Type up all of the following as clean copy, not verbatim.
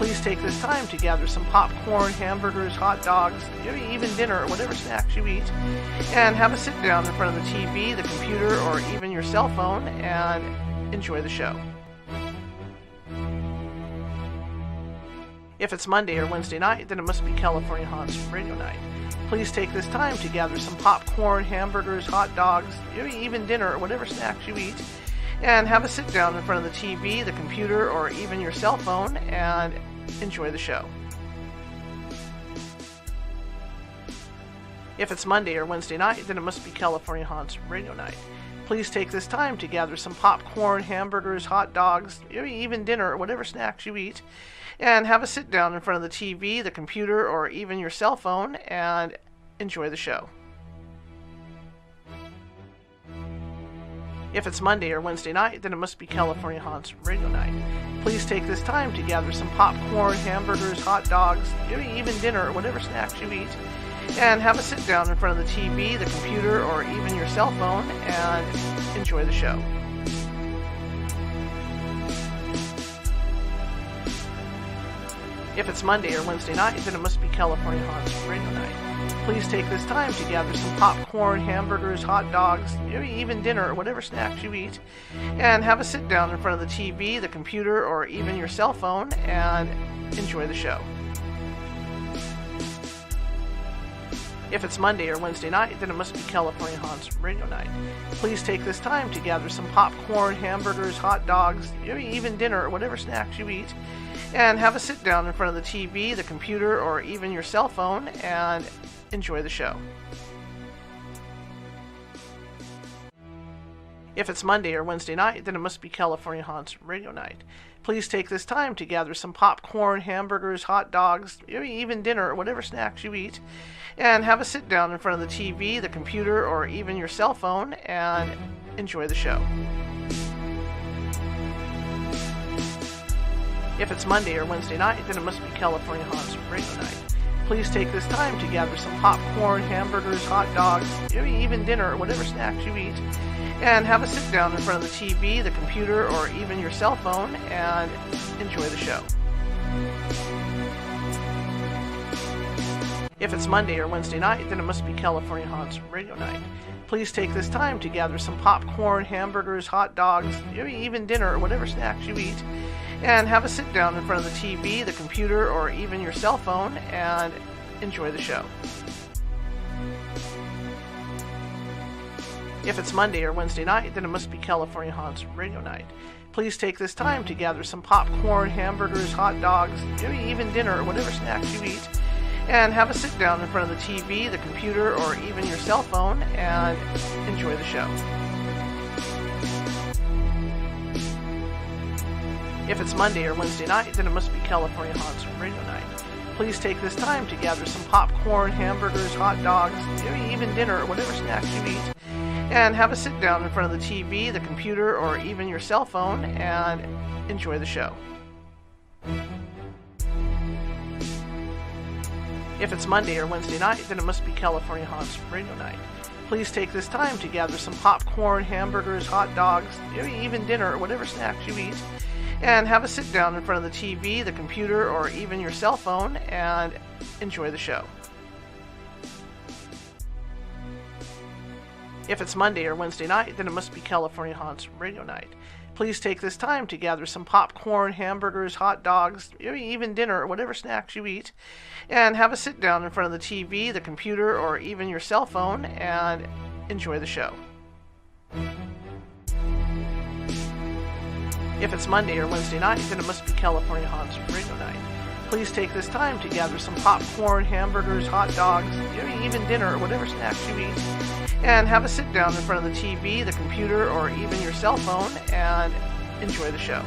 Please take this time to gather some popcorn, hamburgers, hot dogs, maybe even dinner or whatever snacks you eat, and have a sit down in front of the TV, the computer, or even your cell phone and enjoy the show. If it's Monday or Wednesday night, then it must be California Haunts Radio Night. Please take this time to gather some popcorn, hamburgers, hot dogs, maybe even dinner or whatever snacks you eat, and have a sit down in front of the TV, the computer, or even your cell phone and enjoy the show. If it's Monday or Wednesday night, then it must be California Haunts Radio Night. Please take this time to gather some popcorn, hamburgers, hot dogs, maybe even dinner or whatever snacks you eat, and have a sit down in front of the TV, the computer, or even your cell phone and enjoy the show. If it's Monday or Wednesday night, then it must be California Haunts Radio Night. Please take this time to gather some popcorn, hamburgers, hot dogs, maybe even dinner or whatever snacks you eat, and have a sit down in front of the TV, the computer, or even your cell phone and enjoy the show. If it's Monday or Wednesday night, then it must be California Haunts Radio Night. Please take this time to gather some popcorn, hamburgers, hot dogs, maybe even dinner or whatever snacks you eat, and have a sit down in front of the TV, the computer, or even your cell phone and enjoy the show. If it's Monday or Wednesday night, then it must be California Haunts Radio Night. Please take this time to gather some popcorn, hamburgers, hot dogs, maybe even dinner or whatever snacks you eat, and have a sit down in front of the TV, the computer, or even your cell phone and enjoy the show. If it's Monday or Wednesday night, then it must be California Haunts Radio Night. Please take this time to gather some popcorn, hamburgers, hot dogs, maybe even dinner or whatever snacks you eat, and have a sit down in front of the TV, the computer, or even your cell phone and enjoy the show. If it's Monday or Wednesday night, then it must be California Haunts Radio Night. Please take this time to gather some popcorn, hamburgers, hot dogs, maybe even dinner or whatever snacks you eat, and have a sit down in front of the TV, the computer, or even your cell phone and enjoy the show. If it's Monday or Wednesday night, then it must be California Haunts Radio Night. Please take this time to gather some popcorn, hamburgers, hot dogs, maybe even dinner or whatever snacks you eat, and have a sit down in front of the TV, the computer, or even your cell phone and enjoy the show. If it's Monday or Wednesday night, then it must be California Haunts Radio Night. Please take this time to gather some popcorn, hamburgers, hot dogs, maybe even dinner or whatever snacks you eat, and have a sit down in front of the TV, the computer, or even your cell phone and enjoy the show. If it's Monday or Wednesday night, then it must be California Haunts Radio Night. Please take this time to gather some popcorn, hamburgers, hot dogs, maybe even dinner or whatever snacks you eat, and have a sit down in front of the TV, the computer, or even your cell phone and enjoy the show. If it's Monday or Wednesday night, then it must be California Haunts Radio Night. Please take this time to gather some popcorn, hamburgers, hot dogs, maybe even dinner or whatever snacks you eat, and have a sit down in front of the TV, the computer, or even your cell phone and enjoy the show. If it's Monday or Wednesday night, then it must be California Haunts Radio Night. Please take this time to gather some popcorn, hamburgers, hot dogs, maybe even dinner or whatever snacks you eat, and have a sit down in front of the TV, the computer, or even your cell phone and enjoy the show. If it's Monday or Wednesday night, then it must be California Haunts Radio Night. Please take this time to gather some popcorn, hamburgers, hot dogs, maybe even dinner or whatever snacks you eat, and have a sit down in front of the TV, the computer, or even your cell phone and enjoy the show.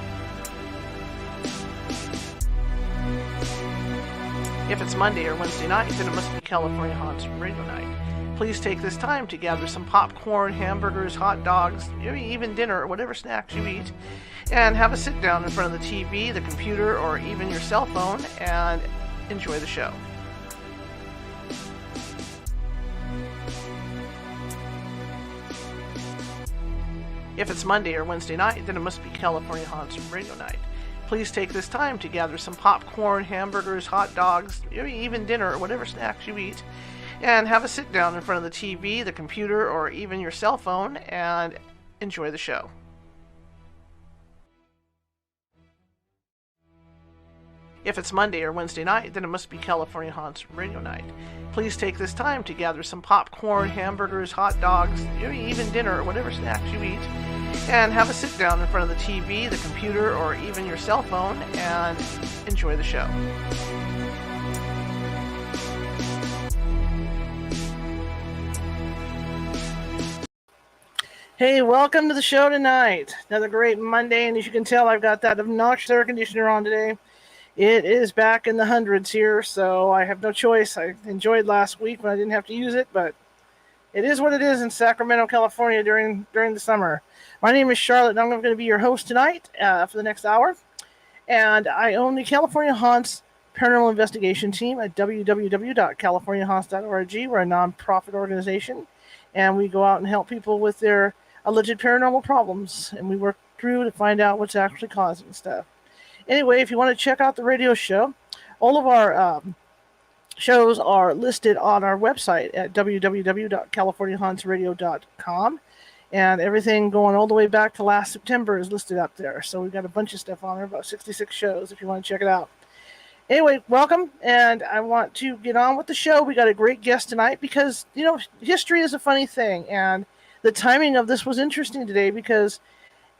If it's Monday or Wednesday night, then it must be California Haunts Radio Night. Please take this time to gather some popcorn, hamburgers, hot dogs, maybe even dinner or whatever snacks you eat, and have a sit down in front of the TV, the computer, or even your cell phone and enjoy the show. If it's Monday or Wednesday night, then it must be California Haunts Radio Night. Please take this time to gather some popcorn, hamburgers, hot dogs, maybe even dinner or whatever snacks you eat, and have a sit down in front of the TV, the computer, or even your cell phone and enjoy the show. If it's Monday or Wednesday night, then it must be California Haunts Radio Night. Please take this time to gather some popcorn, hamburgers, hot dogs, maybe even dinner or whatever snacks you eat, and have a sit down in front of the TV, the computer, or even your cell phone and enjoy the show. Hey, welcome to the show tonight. Another great Monday, and as you can tell, I've got that obnoxious air conditioner on today. It is back in the hundreds here, so I have no choice. I enjoyed last week when I didn't have to use it, but it is what it is in Sacramento, California during the summer. My name is Charlotte, and I'm going to be your host tonight for the next hour. And I own the California Haunts Paranormal Investigation Team at www.californiahaunts.org. We're a nonprofit organization, and we go out and help people with their alleged paranormal problems, and we work through to find out what's actually causing stuff. Anyway, if you want to check out the radio show, all of our shows are listed on our website at www.californiahauntsradio.com, and everything going all the way back to last September is listed up there. So we've got a bunch of stuff on there, about 66 shows if you want to check it out. Anyway, welcome, and I want to get on with the show. We got a great guest tonight because, you know, history is a funny thing, and the timing of this was interesting today because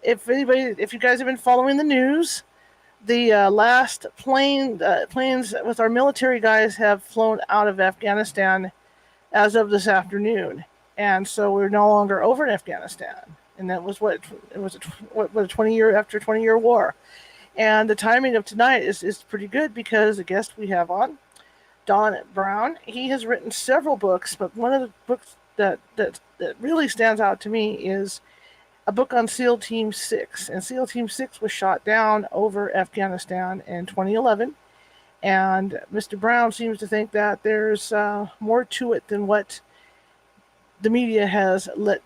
if you guys have been following the news, the last planes with our military guys have flown out of Afghanistan as of this afternoon, and so we're no longer over in Afghanistan. And that was a 20-year war. And the timing of tonight is pretty good because the guest we have on, Don Brown, he has written several books, but one of the books that really stands out to me is a book on SEAL Team 6. And SEAL Team 6 was shot down over Afghanistan in 2011. And Mr. Brown seems to think that there's more to it than what the media has let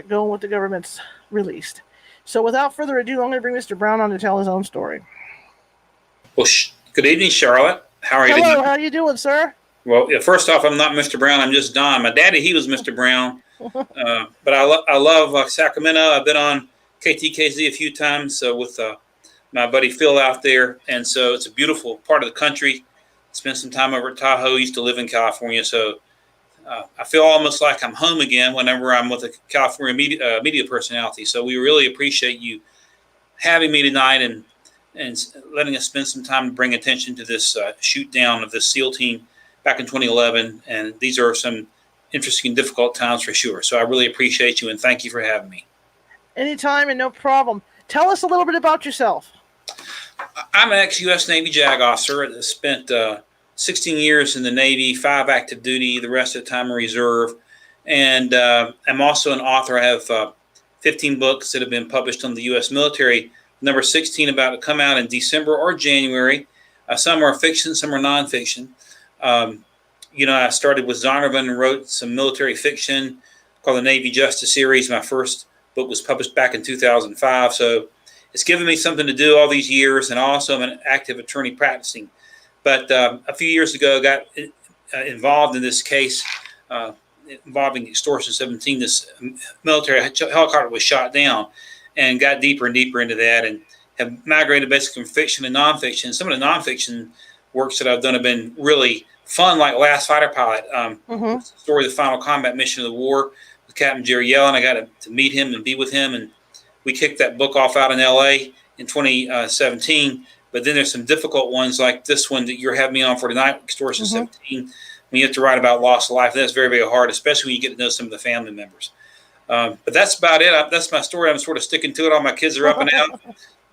go and what the government's released. So without further ado, I'm going to bring Mr. Brown on to tell his own story. Well, good evening, Charlotte. How are you doing? Hello, how are you doing, sir? Well, first off, I'm not Mr. Brown. I'm just Don. My daddy, he was Mr. Brown. But I love Sacramento. I've been on KTKZ a few times with my buddy Phil out there. And so it's a beautiful part of the country. Spent some time over at Tahoe. Used to live in California. So I feel almost like I'm home again whenever I'm with a California media personality. So we really appreciate you having me tonight and letting us spend some time to bring attention to this shoot down of this SEAL team back in 2011. And these are some interesting and difficult times for sure. So I really appreciate you and thank you for having me. Anytime and no problem. Tell us a little bit about yourself. I'm an ex-US Navy JAG officer. I spent 16 years in the Navy, 5 active duty, the rest of the time in reserve. And I'm also an author. I have 15 books that have been published on the U.S. military. Number 16 about to come out in December or January. Some are fiction, some are nonfiction. I started with Zondervan and wrote some military fiction called the Navy Justice series. My first book was published back in 2005. So it's given me something to do all these years, and also I'm an active attorney practicing. But a few years ago, I got involved in this case involving Extortion 17. This military helicopter was shot down, and got deeper and deeper into that, and have migrated basically from fiction to nonfiction. Some of the nonfiction works that I've done have been really fun, like Last Fighter Pilot, story of the final combat mission of the war with Captain Jerry Yellen. I got to meet him and be with him, and we kicked that book off out in L.A. in 2017. But then there's some difficult ones like this one that you're having me on for tonight, Extortion 17. When you have to write about loss of life, that's very, very hard, especially when you get to know some of the family members. But that's about it. That's my story. I'm sort of sticking to it. All my kids are up and out.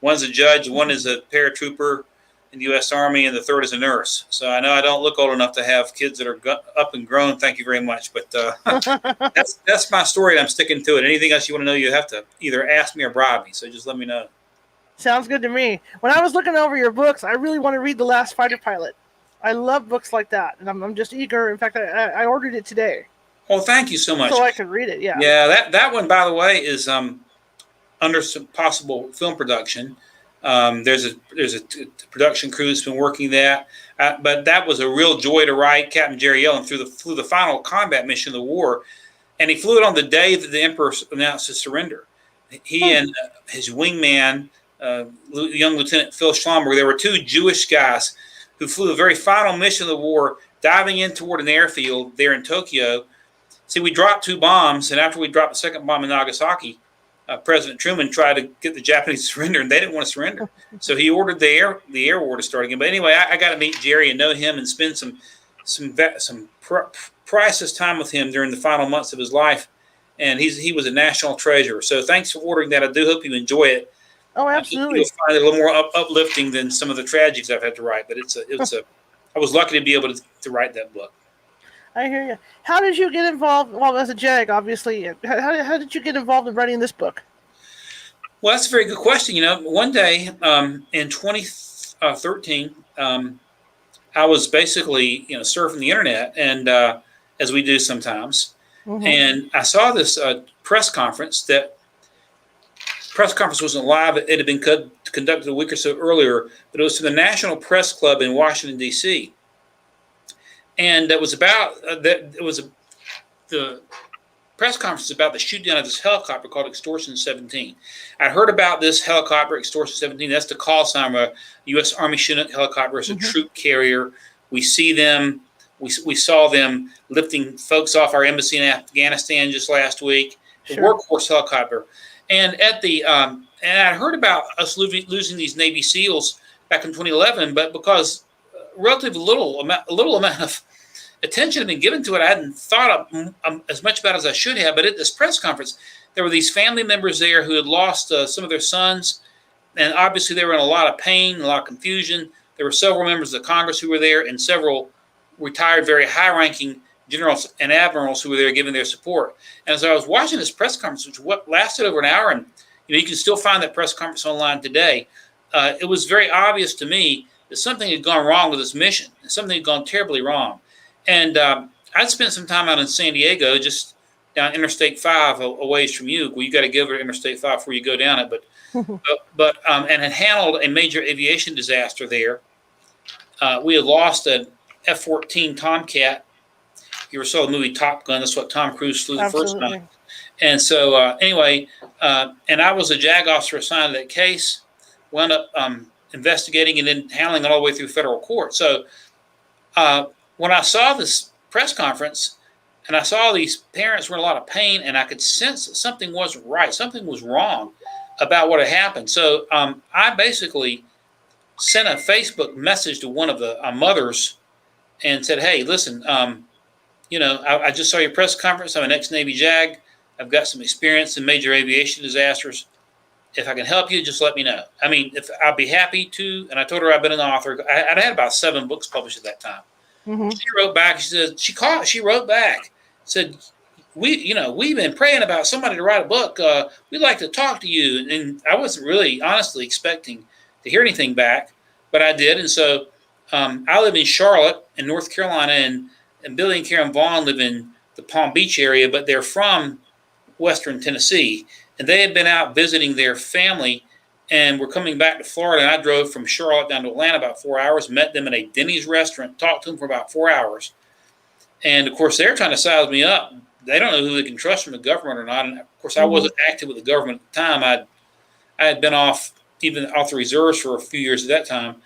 One's a judge, one is a paratrooper in the U.S. Army, and the third is a nurse. So I know I don't look old enough to have kids that are up and grown. Thank you very much. But that's my story, and I'm sticking to it. Anything else you want to know, you have to either ask me or bribe me. So just let me know. Sounds good to me. When I was looking over your books, I really want to read The Last Fighter Pilot. I love books like that, and I'm just eager. In fact, I ordered it today. Well, thank you so much. So I could read it, yeah. Yeah, that one, by the way, is under some possible film production. There's a production crew that's been working that, but that was a real joy to write. Captain Jerry Yellen flew the final combat mission of the war, and he flew it on the day that the Emperor announced his surrender. He and his wingman, young Lieutenant Phil Schlomberg, there were two Jewish guys who flew the very final mission of the war, diving in toward an airfield there in Tokyo. See, we dropped 2 bombs, and after we dropped the second bomb in Nagasaki, President Truman tried to get the Japanese to surrender, and they didn't want to surrender. So he ordered the air war to start again. But anyway, I got to meet Jerry and know him and spend some priceless time with him during the final months of his life. And he was a national treasure. So thanks for ordering that. I do hope you enjoy it. Oh, absolutely. You'll find it a little more uplifting than some of the tragedies I've had to write. But I was lucky to be able to write that book. I hear you. How did you get involved? Well, as a JAG, obviously. How did you get involved in writing this book? Well, that's a very good question. One day in 2013, I was basically surfing the internet, and as we do sometimes, and I saw this press conference. That press conference wasn't live; it had been conducted a week or so earlier, but it was to the National Press Club in Washington, D.C. And it was about the press conference about the shoot down of this helicopter called Extortion 17. I heard about this helicopter, Extortion 17. That's the call sign of a U.S. Army Chinook helicopter. It's a troop carrier. We see them. We saw them lifting folks off our embassy in Afghanistan just last week. The workhorse helicopter. And and I heard about us losing these Navy SEALs back in 2011, but because relatively little amount of attention had been given to it, I hadn't thought as much about it as I should have. But at this press conference, there were these family members there who had lost some of their sons, and obviously they were in a lot of pain, a lot of confusion. There were several members of the Congress who were there, and several retired, very high-ranking generals and admirals who were there giving their support. And as I was watching this press conference, which lasted over an hour, and you can still find that press conference online today, it was very obvious to me that something had gone wrong with this mission, and something had gone terribly wrong. And I'd spent some time out in San Diego, just down Interstate 5 a ways from you. Well, you got to go over to Interstate 5 before you go down it. But and had handled a major aviation disaster there. We had lost an F-14 Tomcat. You ever saw the movie Top Gun? That's what Tom Cruise flew the first time. And so anyway, and I was a JAG officer assigned to that case, wound up investigating and then handling it all the way through federal court. So when I saw this press conference and I saw these parents were in a lot of pain, and I could sense that something wasn't right, something was wrong about what had happened. So I basically sent a Facebook message to one of the mothers and said, hey, listen, I just saw your press conference. I'm an ex-Navy JAG. I've got some experience in major aviation disasters. If I can help you, just let me know. I mean, if I'd be happy to. And I told her I've been an author. I'd had about 7 books published at that time. She wrote back. She said she wrote back, said, we've been praying about somebody to write a book. We'd like to talk to you. And I wasn't really honestly expecting to hear anything back, but I did. And so I live in Charlotte in North Carolina, and Billy and Karen Vaughn live in the Palm Beach area, but they're from Western Tennessee. And they had been out visiting their family and were coming back to Florida. And I drove from Charlotte down to Atlanta about 4 hours, met them in a Denny's restaurant, talked to them for about 4 hours. And, of course, they're trying to size me up. They don't know who they can trust from the government or not. And, of course, I wasn't active with the government at the time. I had been off the reserves for a few years at that time.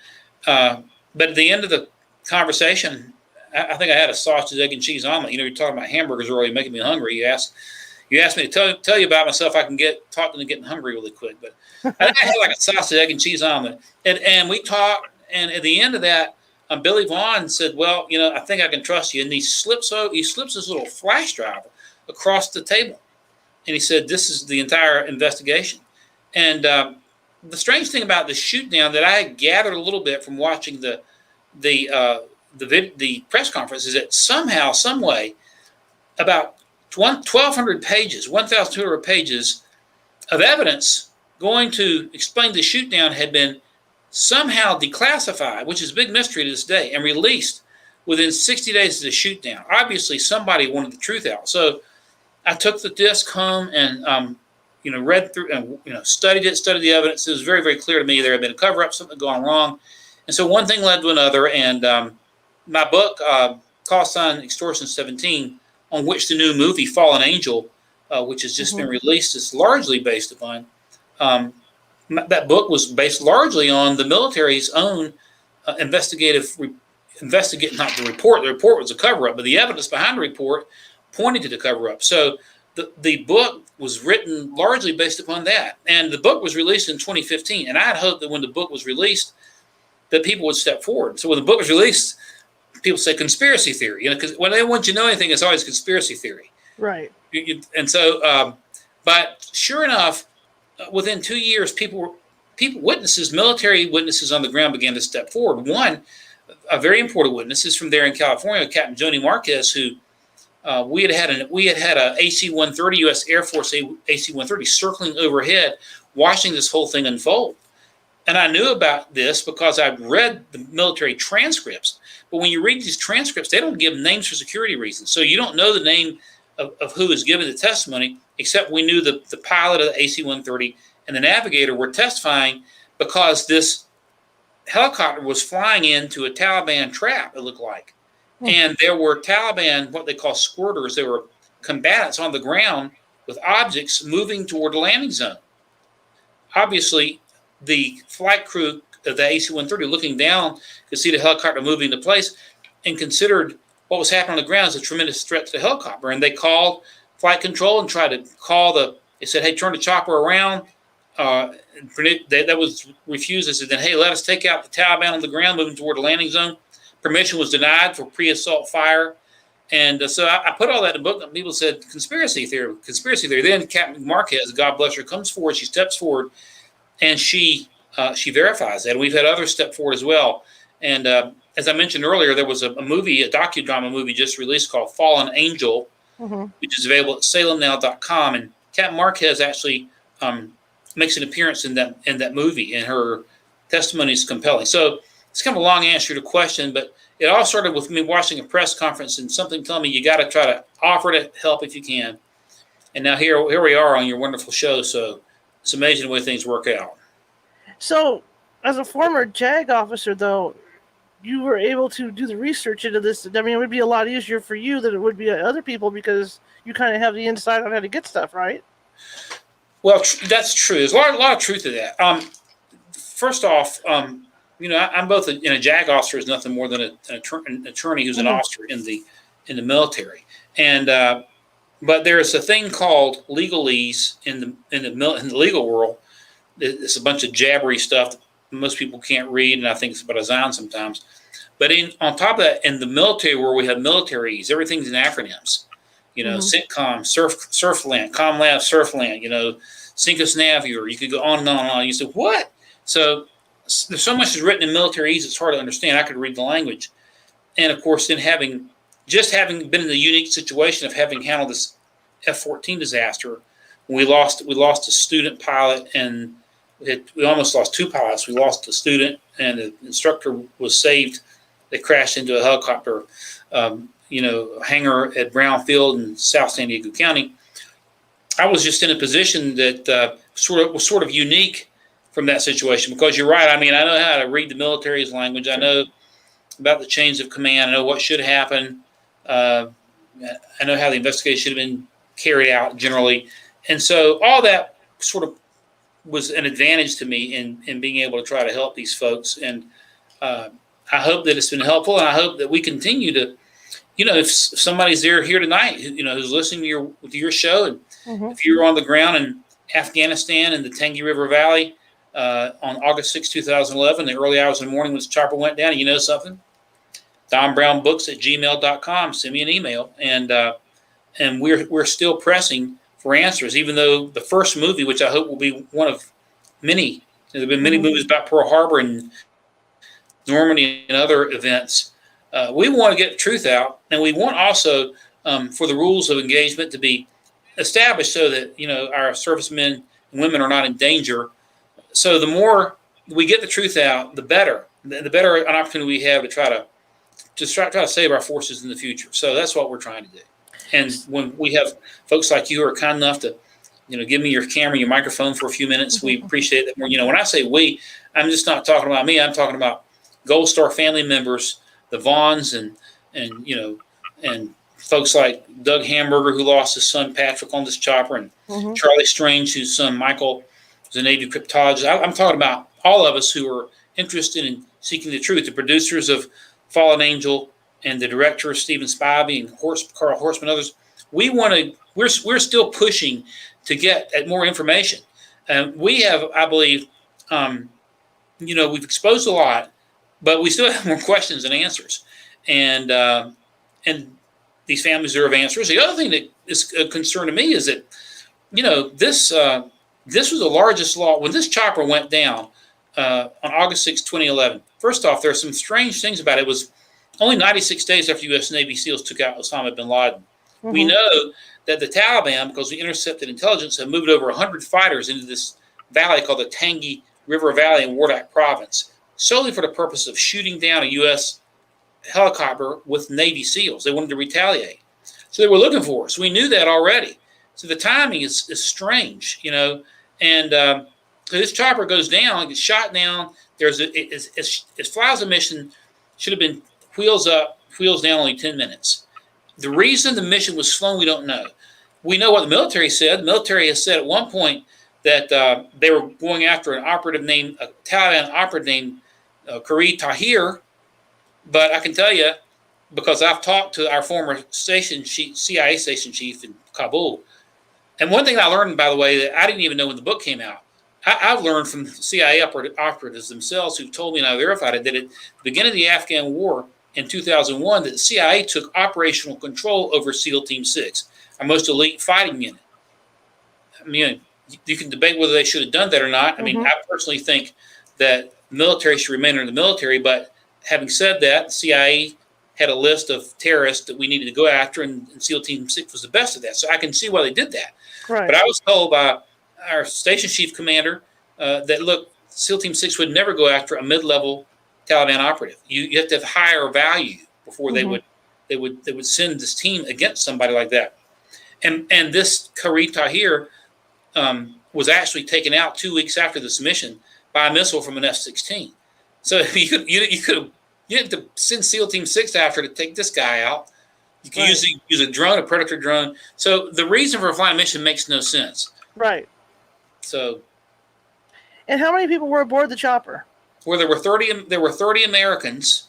But at the end of the conversation, I think I had a sausage, egg, and cheese omelet. You're talking about hamburgers earlier, making me hungry. You asked me to tell you about myself. I can talk into getting hungry really quick. But I think I had like a sausage, egg, and cheese omelet. And we talked, and at the end of that, Billy Vaughn said, well, I think I can trust you. And he slips this little flash drive across the table. And he said, this is the entire investigation. And the strange thing about the shoot down that I had gathered a little bit from watching the press conference is that somehow, some way, about 1,200 pages, 1,200 pages of evidence going to explain the shoot down had been somehow declassified, which is a big mystery to this day, and released within 60 days of the shoot down. Obviously, somebody wanted the truth out. So I took the disc home and read through and studied the evidence. It was very, very clear to me there had been a cover-up, something gone wrong. And so one thing led to another, and my book, call sign Extortion 17, on which the new movie Fallen Angel, which has just been released, is largely based upon. That book was based largely on the military's own not the report. The report was a cover-up, but the evidence behind the report pointed to the cover-up. So the book was written largely based upon that. And the book was released in 2015, and I had hoped that when the book was released, that people would step forward. So when the book was released, people say conspiracy theory, because when they want you to know anything, it's always conspiracy theory. Right. And so, but sure enough, within 2 years, military witnesses on the ground began to step forward. One, a very important witness is from there in California, Captain Joni Marquez, who we had had a AC-130, U.S. Air Force AC-130 circling overhead, watching this whole thing unfold. And I knew about this because I'd read the military transcripts. But when you read these transcripts, they don't give names for security reasons. So you don't know the name of who is giving the testimony, except we knew the pilot of the AC-130 and the navigator were testifying because this helicopter was flying into a Taliban trap, it looked like. And there were Taliban, what they call squirters. There were combatants on the ground with objects moving toward the landing zone. Obviously, the flight crew of the AC-130 looking down could see the helicopter moving into place and considered what was happening on the ground as a tremendous threat to the helicopter. And they called flight control and tried to they said, hey, turn the chopper around. That was refused. They said, then, hey, let us take out the Taliban on the ground moving toward the landing zone. Permission was denied for pre-assault fire. And so I put all that in the book, and people said, conspiracy theory. Then Captain Marquez, God bless her, comes forward. She steps forward, and she verifies that. And we've had others step forward as well. And as I mentioned earlier, there was a docudrama movie just released called Fallen Angel, which is available at fallenangel.film. And Captain Marquez actually makes an appearance in that movie, and her testimony is compelling. So it's kind of a long answer to the question, but it all started with me watching a press conference and something telling me you got to try to offer to help if you can. And now here we are on your wonderful show. So it's amazing the way things work out. So as a former JAG officer, though, you were able to do the research into this. I mean, it would be a lot easier for you than it would be other people because you kind of have the insight on how to get stuff, right? Well, that's true. There's a lot of truth to that. First off, I'm both a JAG officer is nothing more than an attorney who's an officer in the military, and but there's a thing called legalese in the legal world. It's a bunch of jabbery stuff that most people can't read, and I think it's about a sound sometimes. But on top of that, in the military world, we have militaries. Everything's in acronyms. CENTCOM, Surfland, ComLab, Surfland. Syncus Navier. You could go on and on and on. You say what? So there's so much is written in militaries, it's hard to understand. I could read the language. And of course, then having been in the unique situation of having handled this F-14 disaster, we lost a student pilot, and we almost lost two pilots. We lost a student, and the instructor was saved. They crashed into a helicopter, hangar at Brown Field in South San Diego County. I was just in a position that was sort of unique from that situation, because you're right. I mean, I know how to read the military's language. I know about the chains of command. I know what should happen. I know how the investigation should have been carried out generally. And so all that sort of was an advantage to me in being able to try to help these folks. And I hope that it's been helpful. And I hope that we continue to, if somebody's here tonight, who's listening to your show, and if you're on the ground in Afghanistan in the Tangi River Valley, on August 6, 2011, the early hours of the morning when the chopper went down, you know something? DonBrownBooks@gmail.com. Send me an email, and we're still pressing for answers. Even though the first movie, which I hope will be one of many, there've been many movies about Pearl Harbor and Normandy and other events. We want to get the truth out, and we want also for the rules of engagement to be established so that our servicemen and women are not in danger. So the more we get the truth out, the better. The better an opportunity we have to try to save our forces in the future. So that's what we're trying to do. And when we have folks like you who are kind enough to give me your camera, your microphone for a few minutes. We appreciate that more. When I say we, I'm just not talking about me. I'm talking about Gold Star family members, the Vaughns, and folks like Doug Hamburger, who lost his son Patrick on this chopper, and Charlie Strange, whose son Michael was a Navy cryptologist. I'm talking about all of us who are interested in seeking the truth. The producers of Fallen Angel and the director Stephen Spivey and Carl Horseman, others. We're still pushing to get at more information. We have, I believe, we've exposed a lot, but we still have more questions than answers. And these families deserve answers. The other thing that is a concern to me is that, this was the largest loss. When this chopper went down on August 6, 2011, first off, there are some strange things about it. It was only 96 days after U.S. Navy SEALs took out Osama bin Laden. We know that the Taliban, because we intercepted intelligence, have moved over 100 fighters into this valley called the Tangi River Valley in Wardak Province, solely for the purpose of shooting down a U.S. helicopter with Navy SEALs. They wanted to retaliate. So they were looking for us. We knew that already. So the timing is strange, and so this chopper goes down, gets shot down. It flies a mission, should have been wheels up, wheels down, only 10 minutes. The reason the mission was flown, we don't know. We know what the military said. The military has said at one point that they were going after a Taliban operative named Kari Tahir. But I can tell you, because I've talked to our former CIA station chief in Kabul, and one thing I learned, by the way, that I didn't even know when the book came out, I've learned from CIA operatives themselves who've told me, and I verified it, that at the beginning of the Afghan war in 2001, that the CIA took operational control over SEAL Team 6, our most elite fighting unit. I mean, you can debate whether they should have done that or not. I mean, I personally think that military should remain under the military, but having said that, the CIA had a list of terrorists that we needed to go after, and SEAL Team 6 was the best of that. So I can see why they did that. Right. But I was told by our station chief commander that, look, SEAL Team 6 would never go after a mid-level Taliban operative. You have to have higher value before they would send this team against somebody like that. And this Kari Tahir was actually taken out 2 weeks after this mission by a missile from an F-16. So you had to send SEAL Team 6 after to take this guy out. You can use a drone, a Predator drone. So the reason for a flying mission makes no sense. Right. So. And how many people were aboard the chopper? Well, there were 30 Americans.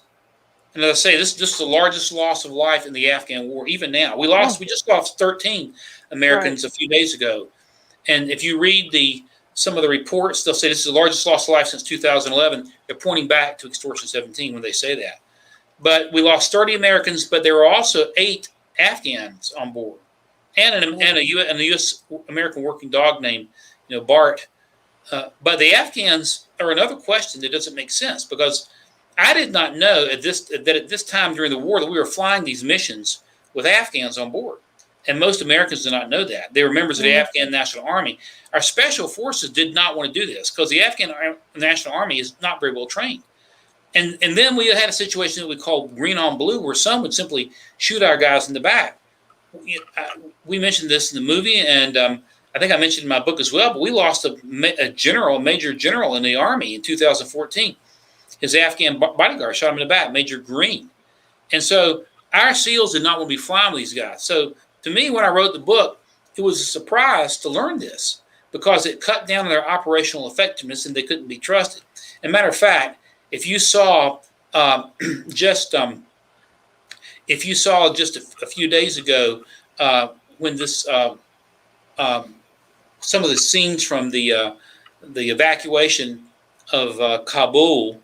And as I say, this is the largest loss of life in the Afghan war. Even now, we just lost 13 Americans a few days ago. And if you read some of the reports, they'll say this is the largest loss of life since 2011. They're pointing back to Extortion 17 when they say that. But we lost 30 Americans, but there were also 8 Afghans on board, and a U.S. American working dog named Bart. But the Afghans are another question that doesn't make sense, because I did not know at this time during the war that we were flying these missions with Afghans on board. And most Americans do not know that. They were members of the Afghan National Army. Our special forces did not want to do this because the Afghan National Army is not very well trained. And then we had a situation that we called green on blue, where some would simply shoot our guys in the back. We mentioned this in the movie, and I think I mentioned in my book as well, but we lost a major general in the Army in 2014. His Afghan bodyguard shot him in the back, Major Green. And so our SEALs did not want to be flying with these guys. So to me, when I wrote the book, it was a surprise to learn this, because it cut down their operational effectiveness and they couldn't be trusted. As a matter of fact, if you saw just a few days ago when this some of the scenes from the evacuation of Kabul,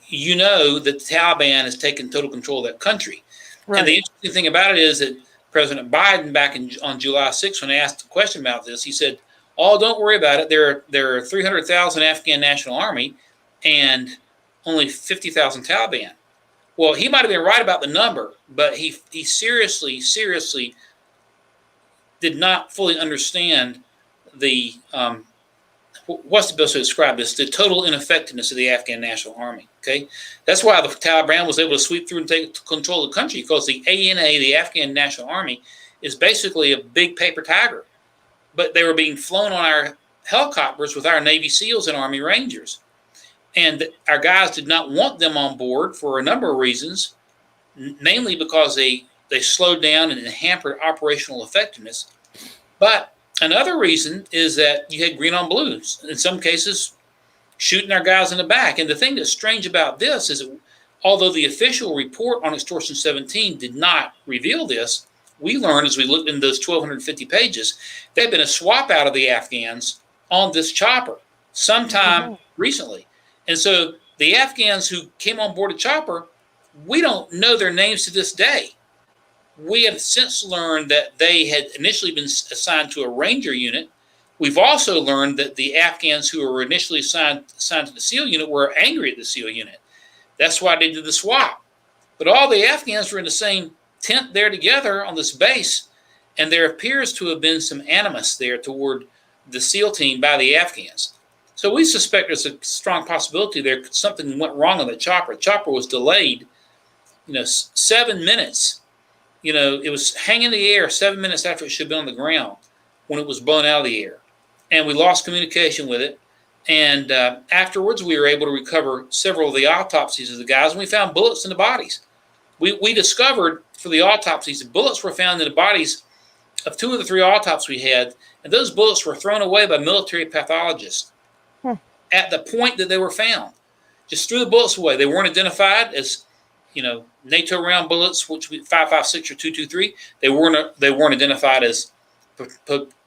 you know that the Taliban has taken total control of that country. Right. And the interesting thing about it is that President Biden, back on July 6th, when asked a question about this, he said, "Oh, don't worry about it. There are 300,000 Afghan National Army and only 50,000 Taliban." Well, he might have been right about the number, but he seriously did not fully understand the what's the best way to describe this? The total ineffectiveness of the Afghan National Army. Okay, that's why the Taliban was able to sweep through and take control of the country, because the ANA, the Afghan National Army, is basically a big paper tiger. but they were being flown on our helicopters with our Navy SEALs and Army Rangers. And our guys did not want them on board for a number of reasons, namely because they slowed down and hampered operational effectiveness. But another reason is that you had green on blues, in some cases shooting our guys in the back. And the thing that's strange about this is that although the official report on Extortion 17 did not reveal this, we learned as we looked in those 1,250 pages, there had been a swap out of the Afghans on this chopper sometime recently. And so the Afghans who came on board the chopper, we don't know their names to this day. We have since learned that they had initially been assigned to a Ranger unit. We've also learned that the Afghans who were initially assigned to the SEAL unit were angry at the SEAL unit. That's why they did the swap. But all the Afghans were in the same tent there together on this base, and there appears to have been some animus there toward the SEAL team by the Afghans. So we suspect there's a strong possibility there something went wrong on the chopper. The chopper was delayed, 7 minutes. It was hanging in the air 7 minutes after it should have been on the ground when it was blown out of the air. And we lost communication with it. And afterwards, we were able to recover several of the autopsies of the guys, and we found bullets in the bodies. We discovered for the autopsies, the bullets were found in the bodies of 2 of the 3 autopsies we had, and those bullets were thrown away by military pathologists at the point that they were found. Just threw the bullets away. They weren't identified as, NATO round bullets, which would be 5.56 or 2.23. They weren't identified as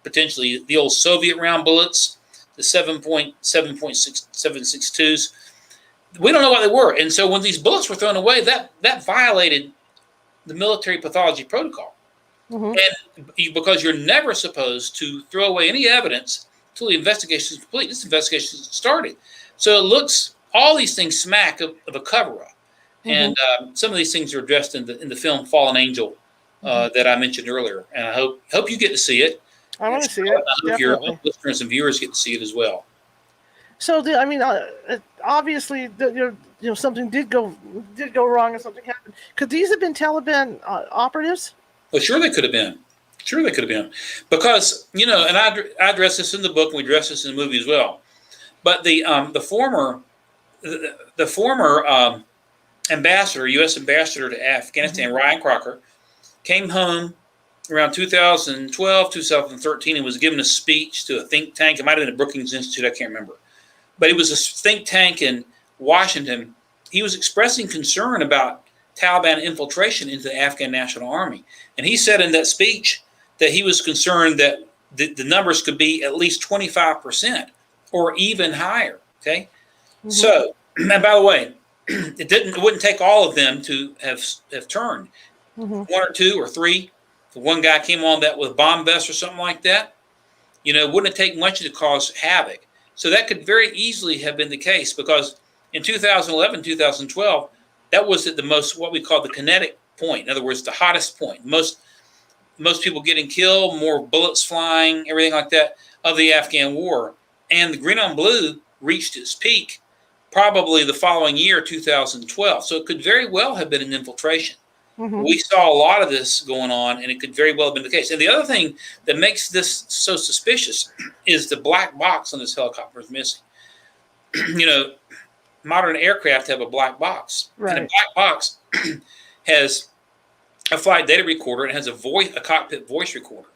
potentially the old Soviet round bullets, the 7.62s. We don't know what they were. And so when these bullets were thrown away, that violated the military pathology protocol. And because you're never supposed to throw away any evidence until the investigation is complete. This investigation started. So it looks, all these things smack of a cover-up. And some of these things are addressed in the film Fallen Angel that I mentioned earlier. And I hope you get to see it. I want to see it. I hope your listeners and viewers get to see it as well. So, obviously, something did go wrong and something happened. Could these have been Taliban operatives? Well, sure they could have been. Sure they could have been. Because, and I address this in the book, and we address this in the movie as well. But the former ambassador, U.S. ambassador to Afghanistan, Ryan Crocker, came home around 2012, 2013, and was given a speech to a think tank. It might have been a Brookings Institute, I can't remember. But it was a think tank in Washington. He was expressing concern about Taliban infiltration into the Afghan National Army. And he said in that speech that he was concerned that the numbers could be at least 25% or even higher. Okay. So, and by the way, it wouldn't take all of them to have turned. 1 or 2 or 3. If one guy came on that with bomb vests or something like that, wouldn't take much to cause havoc. So that could very easily have been the case, because in 2011, 2012, that was at the most, what we call the kinetic point. In other words, the hottest point. Most people getting killed, more bullets flying, everything like that of the Afghan war. And the green on blue reached its peak probably the following year, 2012. So it could very well have been an infiltration. We saw a lot of this going on, and it could very well have been the case. And the other thing that makes this so suspicious is the black box on this helicopter is missing. Modern aircraft have a black box. Right. And a black box has a flight data recorder and has a cockpit voice recorder.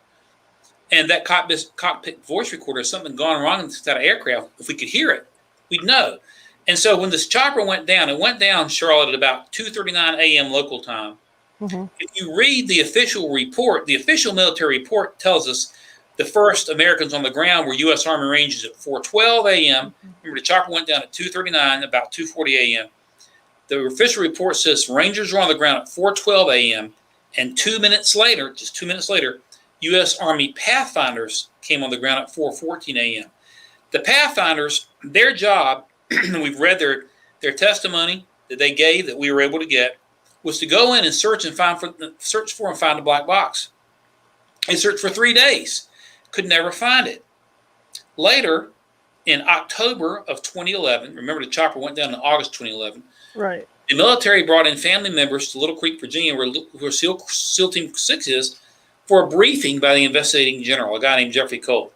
And that cockpit voice recorder is something gone wrong in that aircraft. If we could hear it, we'd know. And so when this chopper went down, it went down, Charlotte, at about 2:39 a.m. local time. If you read the official report, the official military report tells us the first Americans on the ground were U.S. Army Rangers at 4:12 a.m. Remember, the chopper went down at 2:39, about 2:40 a.m. The official report says Rangers were on the ground at 4:12 a.m. And 2 minutes later, just 2 minutes later, U.S. Army Pathfinders came on the ground at 4:14 a.m. The Pathfinders, their job, and we've read their testimony that they gave that we were able to get, was to go in and search for and find a black box. They searched for 3 days, could never find it. Later, in October of 2011, remember the chopper went down in August 2011. Right. The military brought in family members to Little Creek, Virginia, where SEAL Team 6 is, for a briefing by the investigating general, a guy named Jeffrey Colt.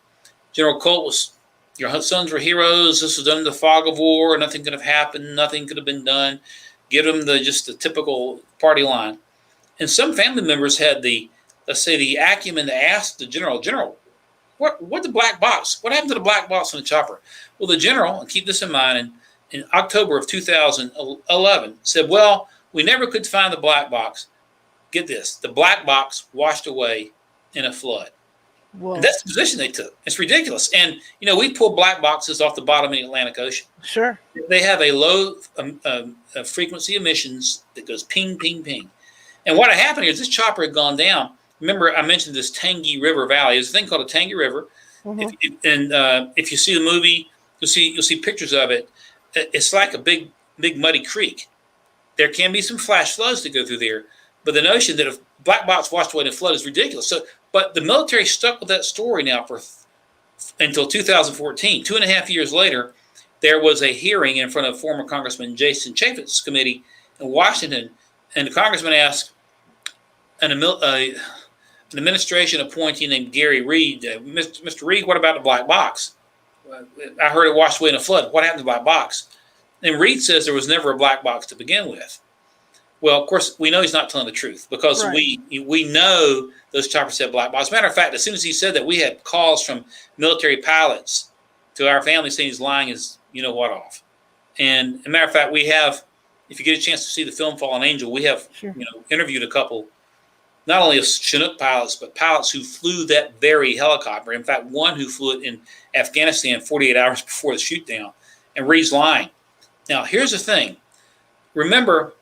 General Colt was, your sons were heroes. This was done in the fog of war. Nothing could have happened. Nothing could have been done. Give them just the typical party line. And some family members had the acumen to ask the general, what the black box? What happened to the black box on the chopper? Well, the general, and keep this in mind, in October of 2011 said, well, we never could find the black box. Get this, the black box washed away in a flood. Whoa. And that's the position they took. It's ridiculous. And, we pull black boxes off the bottom of the Atlantic Ocean. Sure. They have a low frequency emissions that goes ping, ping, ping. And what had happened here is this chopper had gone down. Remember, I mentioned this Tangi River Valley. There's a thing called a Tangi River. Mm-hmm. If you see the movie, you'll see pictures of it. It's like a big muddy creek. There can be some flash floods that go through there, but the notion that if black box washed away in a flood is ridiculous. So, but the military stuck with that story now until 2014. 2.5 years later, there was a hearing in front of former Congressman Jason Chaffetz's committee in Washington, and the congressman asked an administration appointee named Gary Reed, Mr. Reed, what about the black box? I heard it washed away in a flood. What happened to the black box? And Reed says there was never a black box to begin with. Well, of course, we know he's not telling the truth because right. we know those choppers said black box. As a matter of fact, as soon as he said that, we had calls from military pilots to our family saying he's lying his you-know-what off. And as a matter of fact, we have, if you get a chance to see the film Fallen Angel, we have interviewed a couple, not only of Chinook pilots, but pilots who flew that very helicopter. In fact, one who flew it in Afghanistan 48 hours before the shoot down. And Reed's lying. Now, here's the thing. Remember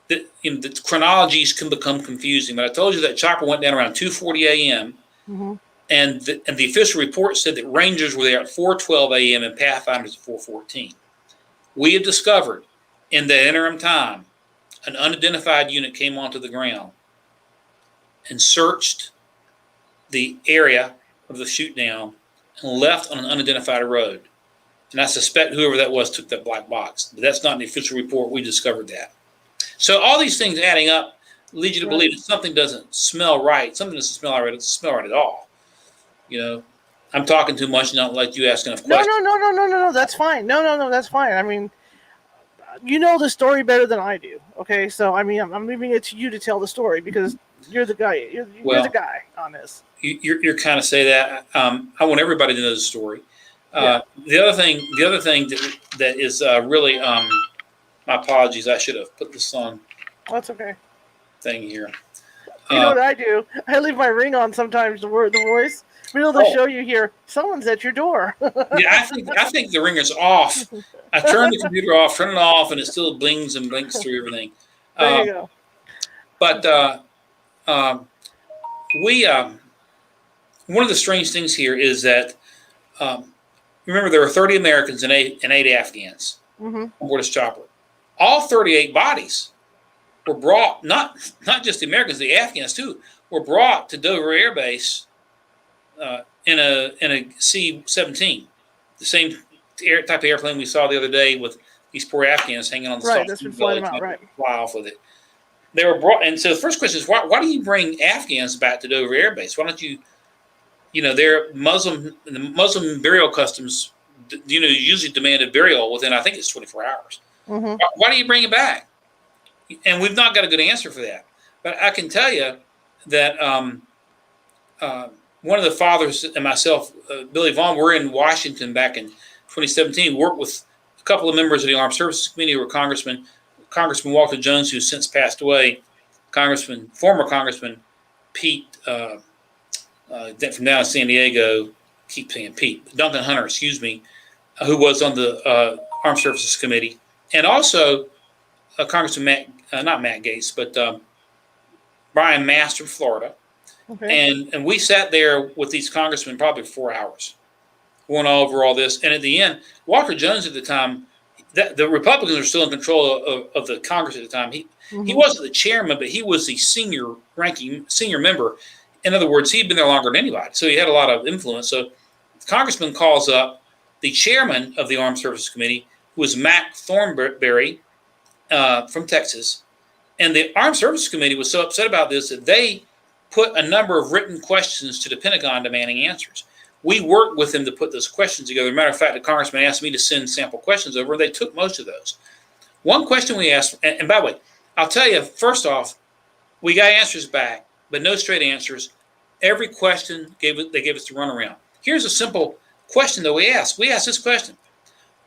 that the chronologies can become confusing. But I told you that chopper went down around 2:40 a.m. Mm-hmm. And the official report said that Rangers were there at 4:12 a.m. and Pathfinders at 4:14. We have discovered in the interim time, an unidentified unit came onto the ground and searched the area of the shoot down and left on an unidentified road. And I suspect whoever that was took that black box. But that's not in the official report. We discovered that. So all these things adding up lead you to believe that something doesn't smell right. Something doesn't smell right. It doesn't smell right at all. I'm talking too much, not like you asking enough questions. No. That's fine. No, that's fine. I mean, you know the story better than I do. Okay, so I mean, I'm leaving it to you to tell the story because you're the guy. You're the guy on this. You're kind of say that. I want everybody to know the story. The other thing that is really, my apologies. I should have put this on. That's okay. Thing here. You know what I do? I leave my ring on sometimes. The voice. Middle of the show, you hear someone's at your door. Yeah, I think the ringer's off. I turn the computer off, turn it off, and it still blings and blinks through everything. There you go. But one of the strange things here is that remember there were 30 Americans and eight Afghans on board this chopper. All 38 bodies were brought, not just the Americans, the Afghans too, were brought to Dover Air Base in a C-17, the same type of airplane we saw the other day with these poor Afghans hanging on the right. That's been flying them out, right? Fly off with it. They were brought, and so the first question is why do you bring Afghans back to Dover Air Base? Why don't you? They're the Muslim burial customs. Usually demanded burial within I think it's 24 hours. Mm-hmm. Why do you bring it back? And we've not got a good answer for that. But I can tell you that one of the fathers and myself, Billy Vaughn, were in Washington back in 2017. We worked with a couple of members of the Armed Services Committee who were Congressman Walter Jones, who's since passed away, former Congressman Pete from down in San Diego, keep saying Pete, Duncan Hunter, excuse me, who was on the Armed Services Committee, and also Congressman not Matt Gaetz, but Brian Mast from Florida. Okay. And we sat there with these congressmen probably for 4 hours, going over all this. And at the end, Walter Jones at the time, the Republicans were still in control of the Congress at the time. He wasn't the chairman, but he was the senior member. In other words, he'd been there longer than anybody, so he had a lot of influence. So the congressman calls up the chairman of the Armed Services Committee, who was Mac Thornberry from Texas. And the Armed Services Committee was so upset about this that they put a number of written questions to the Pentagon demanding answers. We worked with them to put those questions together. As a matter of fact, the congressman asked me to send sample questions over, and they took most of those. One question we asked, and by the way, I'll tell you, first off, we got answers back, but no straight answers. Every question they gave us the runaround. Here's a simple question that we asked. We asked this question: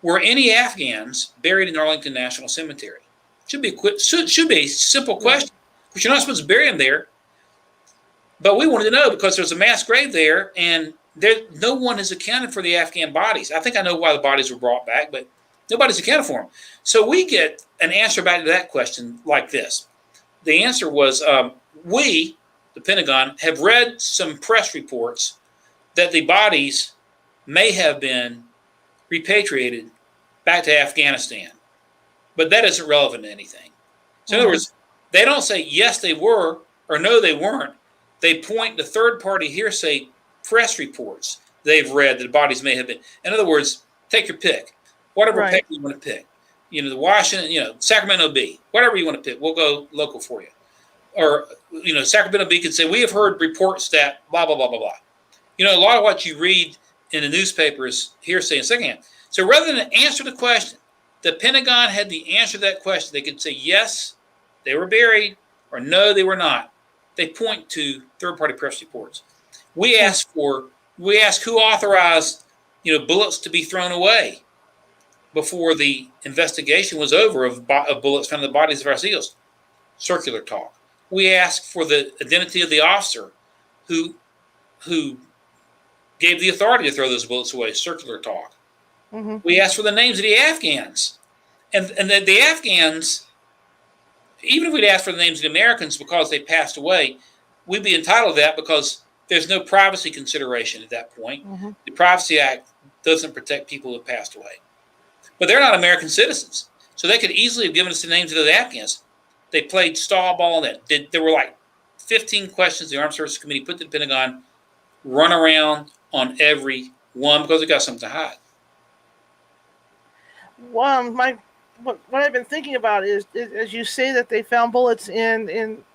were any Afghans buried in Arlington National Cemetery? Should be a simple question, because you're not supposed to bury them there. But we wanted to know because there's a mass grave there, and no one has accounted for the Afghan bodies. I think I know why the bodies were brought back, but nobody's accounted for them. So we get an answer back to that question like this. The answer was, we, the Pentagon, have read some press reports that the bodies may have been repatriated back to Afghanistan, but that isn't relevant to anything. So in other words, they don't say yes they were or no they weren't. They point to third-party hearsay press reports they've read that the bodies may have been. In other words, take your pick, whatever paper you want to pick. You know, the Washington, Sacramento Bee, whatever you want to pick, we'll go local for you. Or, Sacramento Bee could say, we have heard reports that blah, blah, blah, blah, blah. A lot of what you read in the newspaper is hearsay and secondhand. So rather than answer the question, the Pentagon had the answer to that question. They could say, yes, they were buried, or no, they were not. They point to third-party press reports. We asked who authorized, bullets to be thrown away before the investigation was over of bullets found in the bodies of our SEALs. Circular talk. We asked for the identity of the officer who gave the authority to throw those bullets away. Circular talk. Mm-hmm. We asked for the names of the Afghans, and the Afghans. Even if we'd asked for the names of the Americans because they passed away, we'd be entitled to that because there's no privacy consideration at that point. Mm-hmm. The Privacy Act doesn't protect people who have passed away. But they're not American citizens. So they could easily have given us the names of those Afghans. They played stall ball on that. There were like 15 questions the Armed Services Committee put to the Pentagon, run around on every one because they got something to hide. Well, what I've been thinking about is as you say that they found bullets in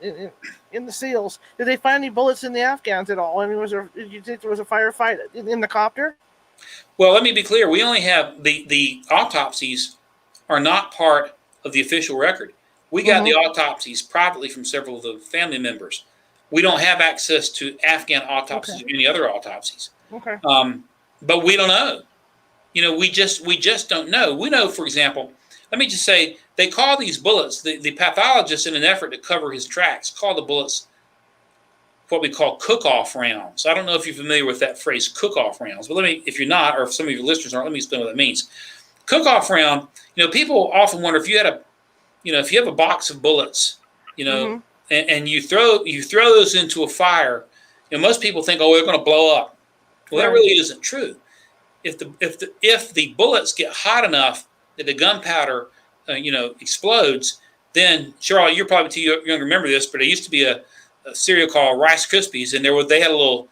the SEALs, did they find any bullets in the Afghans at all? I mean, did you think there was a firefight in the copter? Well, let me be clear. We only have the autopsies are not part of the official record. We got the autopsies privately from several of the family members. We don't have access to Afghan autopsies or any other autopsies. Okay. But we don't know. We just don't know. We know, for example, let me just say, they call these bullets, the pathologist, in an effort to cover his tracks, call the bullets what we call cook-off rounds. I don't know if you're familiar with that phrase, cook-off rounds, but if you're not, or if some of your listeners aren't, let me explain what that means. Cook-off round, people often wonder if you had if you have a box of bullets, and you throw those into a fire, most people think, oh, they're going to blow up. Well, that really isn't true. If the bullets get hot enough that the gunpowder, explodes, then Charlotte, you're probably too young to remember this, but there used to be a cereal called Rice Krispies, and they had a little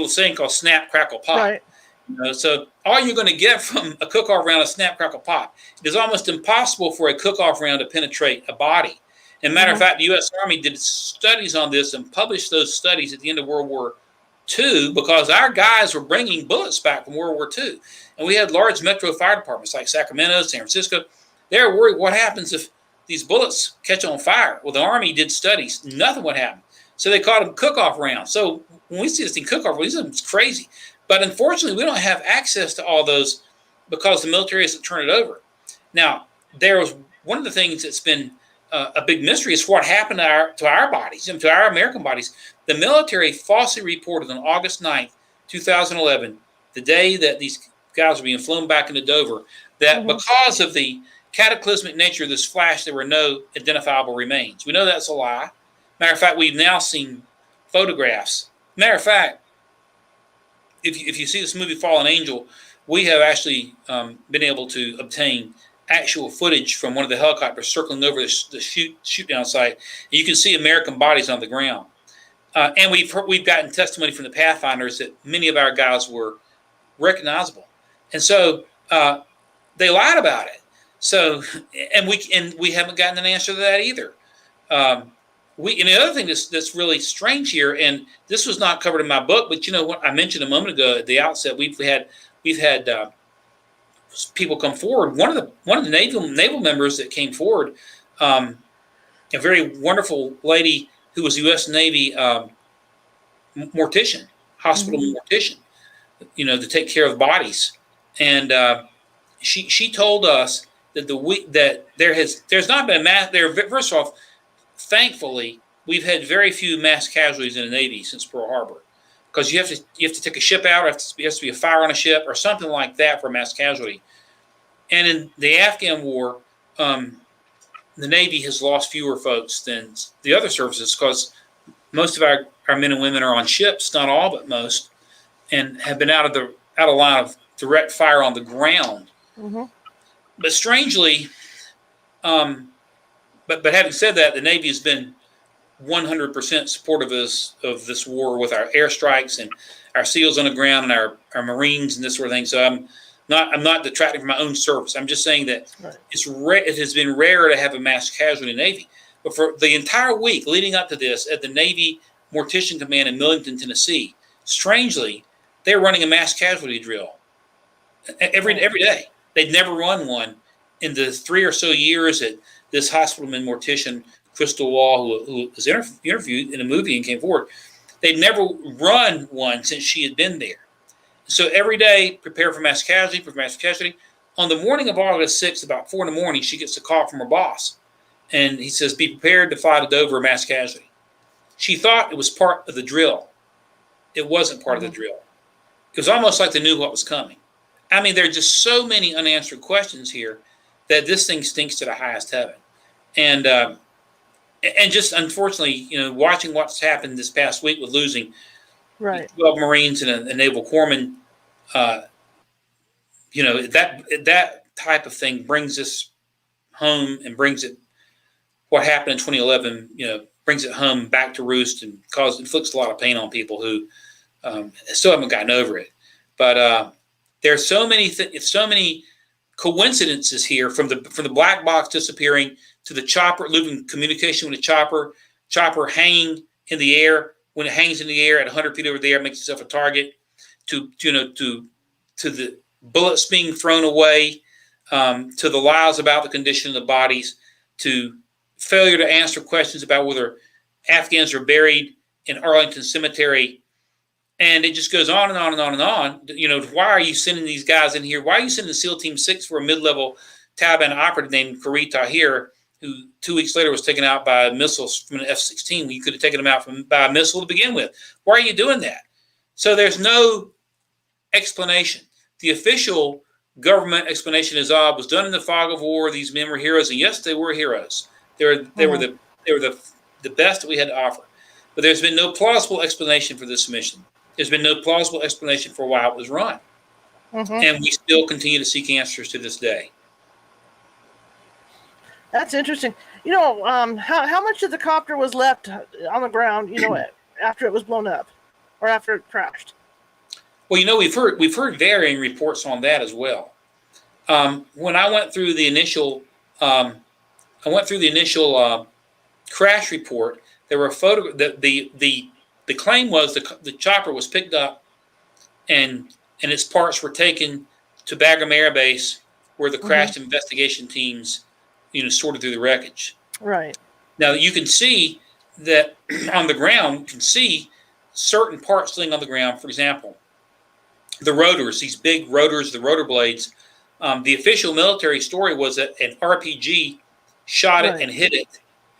thing called Snap Crackle Pop. Right. So all you're going to get from a cook-off round of Snap Crackle Pop, it is almost impossible for a cook-off round to penetrate a body. As a matter of fact, the U.S. Army did studies on this and published those studies at the end of World War II because our guys were bringing bullets back from World War II. And we had large metro fire departments like Sacramento, San Francisco. They were worried what happens if these bullets catch on fire. Well, the Army did studies. Nothing would happen. So they called them cook-off rounds. So when we see this thing cook-off, it's crazy. But unfortunately, we don't have access to all those because the military hasn't turned it over. Now, there was one of the things that's been a big mystery is what happened to our bodies, to our American bodies. The military falsely reported on August 9th, 2011, the day that these guys were being flown back into Dover, that because of the cataclysmic nature of this flash, there were no identifiable remains. We know that's a lie. Matter of fact, we've now seen photographs. Matter of fact, if you see this movie Fallen Angel, we have actually been able to obtain actual footage from one of the helicopters circling over the shoot down site. And you can see American bodies on the ground. And we've gotten testimony from the Pathfinders that many of our guys were recognizable. And so they lied about it. So and we haven't gotten an answer to that either. and the other thing that's really strange here, and this was not covered in my book, but what I mentioned a moment ago at the outset, we've had people come forward. One of the naval members that came forward, a very wonderful lady who was U.S. Navy mortician, hospital mortician, to take care of bodies, and she told us that there's not been first off, thankfully, we've had very few mass casualties in the Navy since Pearl Harbor, because you have to take a ship out, or there has to be a fire on a ship or something like that for a mass casualty. And in the Afghan war, the Navy has lost fewer folks than the other services, because most of our men and women are on ships, not all but most, and have been out of line of direct fire on the ground. Mm-hmm. But strangely, but having said that, the Navy has been 100% supportive of this war with our airstrikes and our SEALs on the ground and our Marines and this sort of thing. So I'm not detracting from my own service. I'm just saying that it has been rare to have a mass casualty in the Navy. But for the entire week leading up to this, at the Navy Mortician Command in Millington, Tennessee, strangely, they're running a mass casualty drill every day. They'd never run one in the 3 or so years that this hospitalman mortician, Crystal Wall, who was interviewed in a movie and came forward, they'd never run one since she had been there. So every day, prepare for mass casualty. On the morning of August 6th, about 4 in the morning, she gets a call from her boss. And he says, be prepared to fly to Dover, mass casualty. She thought it was part of the drill. It wasn't part of the drill. It was almost like they knew what was coming. I mean, there are just so many unanswered questions here that this thing stinks to the highest heaven. And just unfortunately, watching what's happened this past week with losing 12 Marines and a naval corpsman, that type of thing brings us home and brings it, what happened in 2011, brings it home back to roost and inflicts a lot of pain on people who still haven't gotten over it. But there are so many coincidences here, from the black box disappearing to the chopper, losing communication with the chopper hanging in the air. When it hangs in the air at 100 feet over the air, it makes itself a target. To the bullets being thrown away, to the lies about the condition of the bodies, to failure to answer questions about whether Afghans are buried in Arlington Cemetery. And it just goes on and on and on and on. Why are you sending these guys in here? Why are you sending SEAL Team 6 for a mid-level Taliban operative named Kari Tahir, who 2 weeks later was taken out by missiles from an F-16? You could have taken him out by a missile to begin with. Why are you doing that? So there's no explanation. The official government explanation is, was done in the fog of war. These men were heroes, and yes, they were heroes. They were the best that we had to offer. But there's been no plausible explanation for this mission. There's been no plausible explanation for why it was run. And we still continue to seek answers to this day. That's interesting. How much of the copter was left on the ground, after it was blown up or after it crashed? Well, we've heard varying reports on that as well. When I went through the initial crash report, there were the claim was the chopper was picked up and its parts were taken to Bagram Air Base, where the crash investigation teams sorted through the wreckage. Right. Now you can see that on the ground, you can see certain parts laying on the ground. For example, the rotors, these big rotors, the rotor blades. The official military story was that an RPG shot it and hit it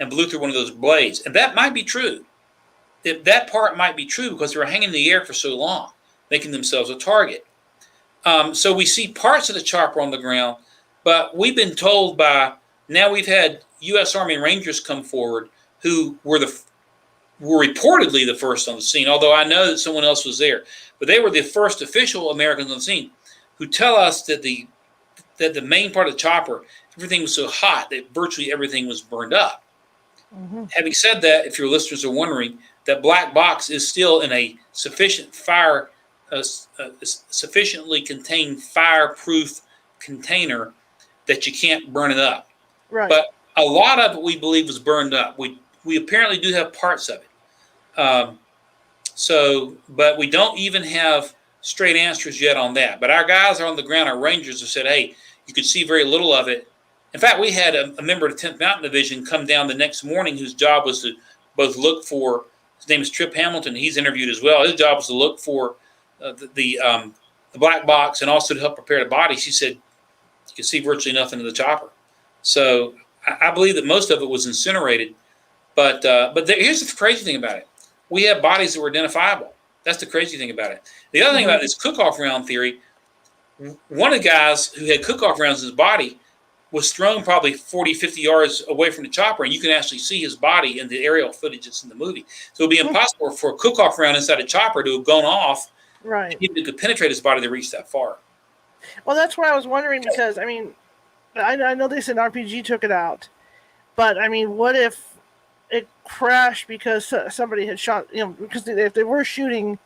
and blew through one of those blades. And that might be true. That part might be true because they were hanging in the air for so long, making themselves a target. So we see parts of the chopper on the ground, but we've been told now we've had U.S. Army Rangers come forward who were reportedly the first on the scene, although I know that someone else was there. But they were the first official Americans on the scene who tell us that the main part of the chopper, everything was so hot that virtually everything was burned up. Having said that, if your listeners are wondering, that black box is still in a sufficiently contained fireproof container that you can't burn it up. Right. But a lot of it we believe was burned up. we apparently do have parts of it. But we don't even have straight answers yet on that. But our guys are on the ground. Our Rangers have said, hey, you could see very little of it. In fact, we had a member of the 10th Mountain Division come down the next morning whose job was to both look for, his name is Trip Hamilton, he's interviewed as well. His job was to look for the black box and also to help prepare the body. She said you could see virtually nothing of the chopper. So I believe that most of it was incinerated. But here's the crazy thing about it. We have bodies that were identifiable. That's the crazy thing about it. The other thing about this cook-off round theory, one of the guys who had cook-off rounds in his body was thrown probably 40, 50 yards away from the chopper, and you can actually see his body in the aerial footage that's in the movie. So it would be impossible for a cook-off round inside a chopper to have gone off. Right. Even if it could penetrate his body to reach that far. Well, that's why I was wondering, because, I mean, I know they said RPG took it out, but, I mean, what if it crashed because somebody had shot, because if they were shooting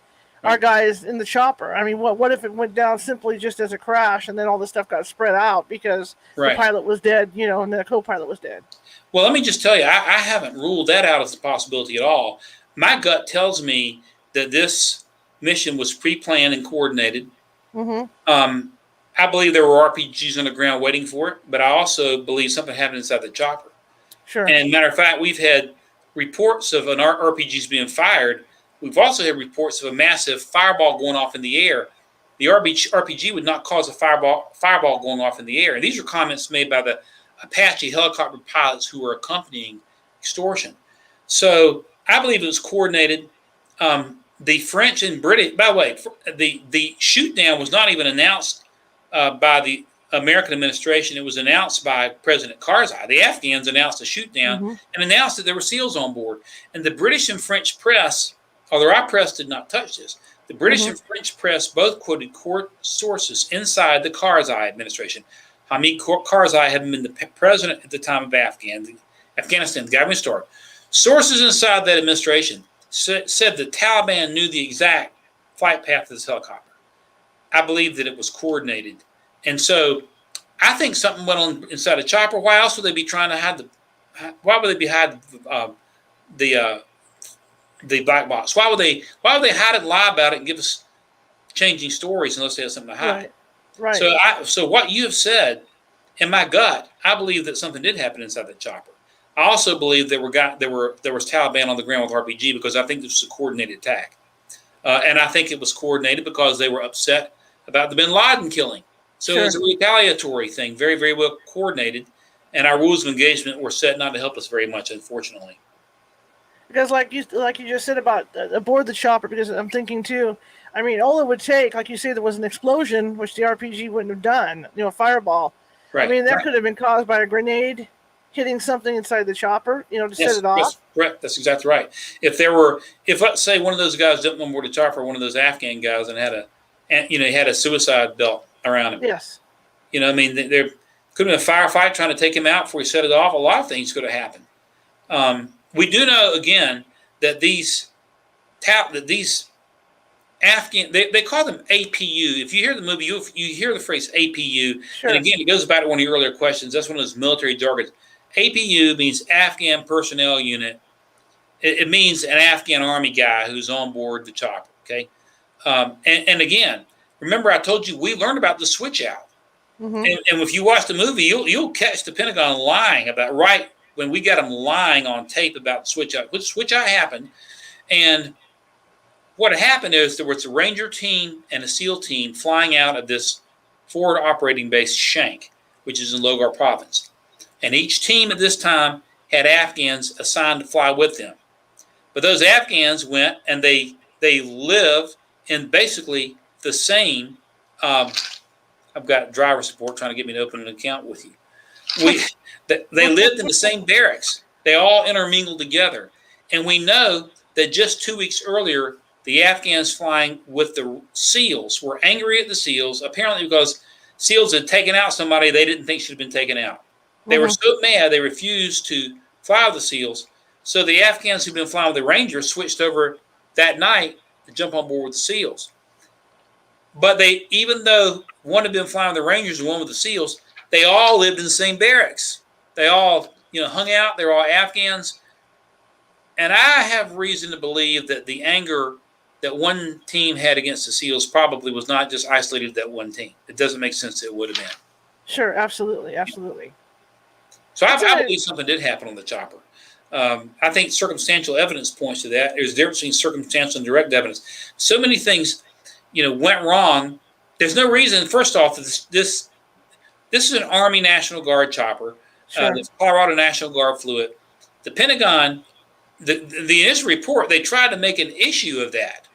our guys in the chopper, I mean, what if it went down simply just as a crash and then all this stuff got spread out because the pilot was dead, and the co-pilot was dead? Well, let me just tell you, I haven't ruled that out as a possibility at all. My gut tells me that this mission was pre-planned and coordinated. I believe there were RPGs on the ground waiting for it, but I also believe something happened inside the chopper. Sure. And matter of fact, we've had reports of an RPGs being fired. We've also had reports of a massive fireball going off in the air. The RPG would not cause a fireball going off in the air. And these are comments made by the Apache helicopter pilots who were accompanying Extortion. So I believe it was coordinated. The French and British, by the way, the shoot down was not even announced by the American administration. It was announced by President Karzai. The Afghans announced a shoot down and announced that there were SEALs on board. And the British and French press, although our press did not touch this, the British and French press both quoted court sources inside the Karzai administration. Hamid Karzai had been the president at the time of Afghanistan, the government started. Sources inside that administration said the Taliban knew the exact flight path of this helicopter. I believe that it was coordinated. And so I think something went on inside a chopper. Why else would they be trying to hide why would they be hiding the black box? Why would they hide it, lie about it, and give us changing stories unless they have something to hide? Right. So what you have said, in my gut, I believe that something did happen inside that chopper. I also believe there was Taliban on the ground with RPG because I think this was a coordinated attack. And I think it was coordinated because they were upset about the bin Laden killing. So it was a retaliatory thing, very, very well coordinated. And our rules of engagement were set not to help us very much, unfortunately. Because like you just said about aboard the chopper, because I'm thinking too, I mean, all it would take, like you say, there was an explosion, which the RPG wouldn't have done, a fireball. Right. I mean, that could have been caused by a grenade hitting something inside the chopper, to set it off. Yes, correct. That's exactly right. If let's say one of those guys jumped on board the chopper, one of those Afghan guys, and he had a suicide belt around him. Yes. I mean, there could have been a firefight trying to take him out before he set it off. A lot of things could have happened. We do know, again, that these Afghan, they call them APU. If you hear the movie, you hear the phrase APU. Sure. And again, it goes back to one of your earlier questions. That's one of those military jargons. APU means Afghan Personnel Unit. It means an Afghan Army guy who's on board the chopper, okay? And again, remember I told you we learned about the switch out. And if you watch the movie, you'll catch the Pentagon lying about right when we got them lying on tape about the switch out. Which switch out happened. And what happened is there was a Ranger team and a SEAL team flying out of this forward operating base, Shank, which is in Logar Province. And each team at this time had Afghans assigned to fly with them. But those Afghans went and they live in basically the same. I've got driver support trying to get me to open an account with you. They lived in the same barracks. They all intermingled together. And we know that just 2 weeks earlier, the Afghans flying with the SEALs were angry at the SEALs, apparently because SEALs had taken out somebody they didn't think should have been taken out. They were so mad they refused to fly with the SEALs. So the Afghans who'd been flying with the Rangers switched over that night to jump on board with the SEALs. But even though one had been flying with the Rangers and one with the SEALs, they all lived in the same barracks. They all, hung out. They were all Afghans. And I have reason to believe that the anger that one team had against the SEALs probably was not just isolated to that one team. It doesn't make sense that it would have been. Sure, absolutely, absolutely. So I believe something did happen on the chopper. I think circumstantial evidence points to that. There's a difference between circumstantial and direct evidence. So many things, went wrong. There's no reason. First off, this is an Army National Guard chopper. Sure. The Colorado National Guard flew it. The Pentagon, the initial report, they tried to make an issue of that,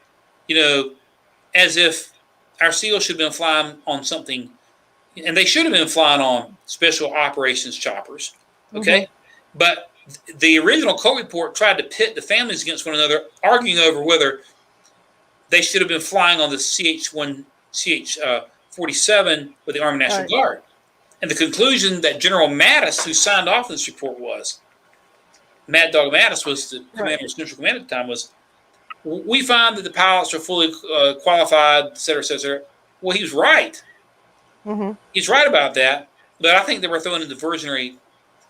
as if our SEALs should have been flying on something, and they should have been flying on special operations choppers. Okay, but the original Colt report tried to pit the families against one another, arguing over whether they should have been flying on the CH-47 with the Army National Guard. And the conclusion that General Mattis, who signed off this report, Mad Dog Mattis was the commander of Central Command at the time, was, we find that the pilots are fully qualified, et cetera, et cetera. Well, he was right. He's right about that, but I think they were throwing a diversionary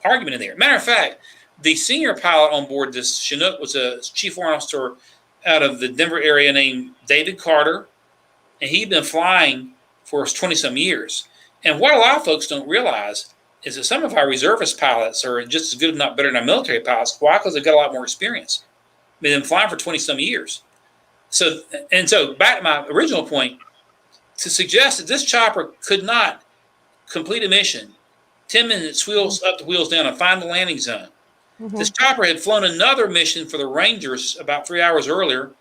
argument in there. Matter of fact, the senior pilot on board this Chinook was a chief warrant officer out of the Denver area named David Carter, and he'd been flying for 20-some years. And what a lot of folks don't realize is that some of our reservist pilots are just as good, if not better, than our military pilots. Why? Because they've got a lot more experience. They've been flying for 20-some years. So back to my original point, to suggest that this chopper could not complete a mission, 10 minutes wheels up to wheels down, and find the landing zone. This chopper had flown another mission for the Rangers about 3 hours earlier,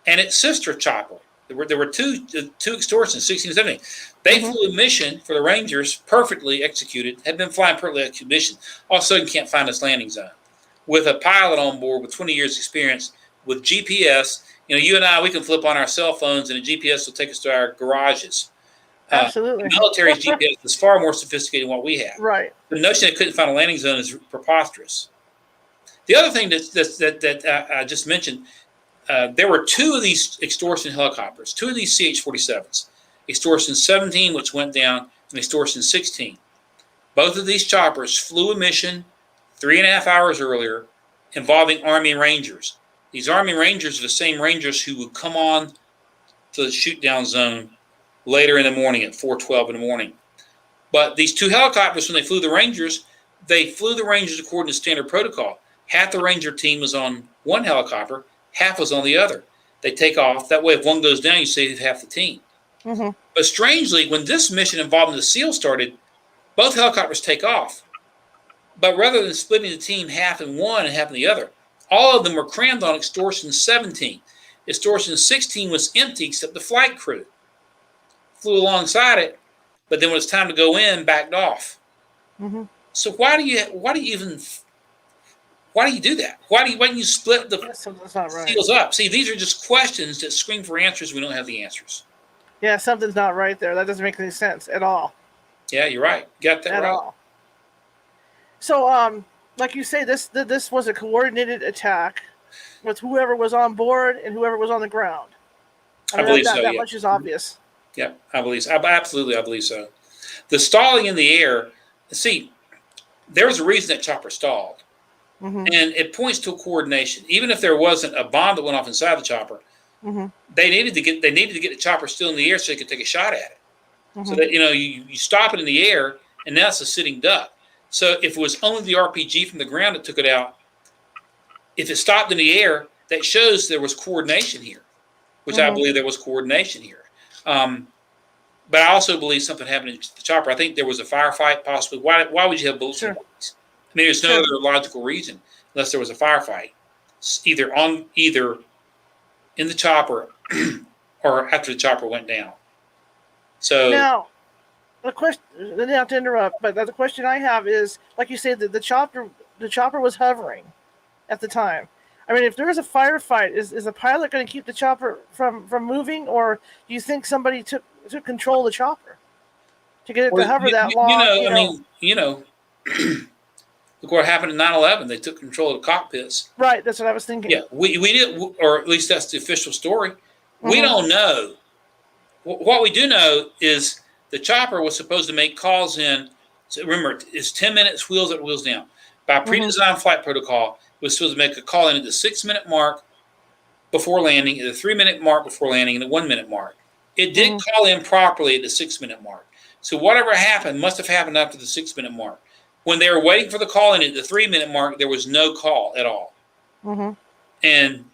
and its sister chopper. There were two extortions, 16 and 17. They flew a mission for the Rangers, perfectly executed, had been flying perfectly executed mission. All of a sudden, can't find its landing zone. With a pilot on board with 20 years experience, with GPS, you and I, we can flip on our cell phones, and a GPS will take us to our garages. Absolutely. The military's GPS is far more sophisticated than what we have. Right. The notion they couldn't find a landing zone is preposterous. The other thing that I just mentioned, there were two of these extortion helicopters, two of these CH-47s, Extortion 17, which went down, and Extortion 16. Both of these choppers flew a mission 3.5 hours earlier involving Army Rangers. These Army Rangers are the same Rangers who would come on to the shoot-down zone later in the morning at 4:12 in the morning. But these two helicopters, when they flew the Rangers according to standard protocol. Half the Ranger team was on one helicopter, half was on the other. They take off. That way, if one goes down, you save half the team. But strangely, when this mission involving the SEAL started, both helicopters take off. But rather than splitting the team half in one and half in the other, all of them were crammed on Extortion 17. Extortion 16 was empty except the flight crew. Flew alongside it, but then when it's time to go in, backed off. So why do you do that? Why don't you split the SEALs up? See, these are just questions that scream for answers. We don't have the answers. Yeah, something's not right there. That doesn't make any sense at all. Yeah, you're right. Got that right. At all. So, like you say, this was a coordinated attack with whoever was on board and whoever was on the ground. I believe so. That much is obvious. Yeah, I believe so. Absolutely, I believe so. The stalling in the air. See, there was a reason that chopper stalled. And it points to a coordination. Even if there wasn't a bomb that went off inside the chopper, they needed to get the chopper still in the air so they could take a shot at it. So that you stop it in the air, and now it's a sitting duck. So if it was only the RPG from the ground that took it out, if it stopped in the air, that shows there was coordination here, which I believe there was coordination here. But I also believe something happened to the chopper. I think there was a firefight, possibly. Why would you have bullets? I mean, there's no other logical reason unless there was a firefight, either in the chopper or after the chopper went down. So now, the question, not to interrupt, but the question I have is, like you said, the chopper was hovering at the time. I mean, if there is a firefight, is the pilot going to keep the chopper from moving, or do you think somebody took control of the chopper to get it to hover that long? Look what happened in 9/11. They took control of the cockpits. Right, that's what I was thinking. Yeah, we did, or at least that's the official story. We don't know. What we do know is the chopper was supposed to make calls in. So remember, it's 10 minutes, wheels up, wheels down. By pre-designed flight protocol, was supposed to make a call in at the 6-minute mark before landing, at the 3-minute mark before landing, and the 1-minute mark. It did call in properly at the 6-minute mark. So whatever happened must have happened after the 6-minute mark. When they were waiting for the call in at the 3-minute mark, there was no call at all. And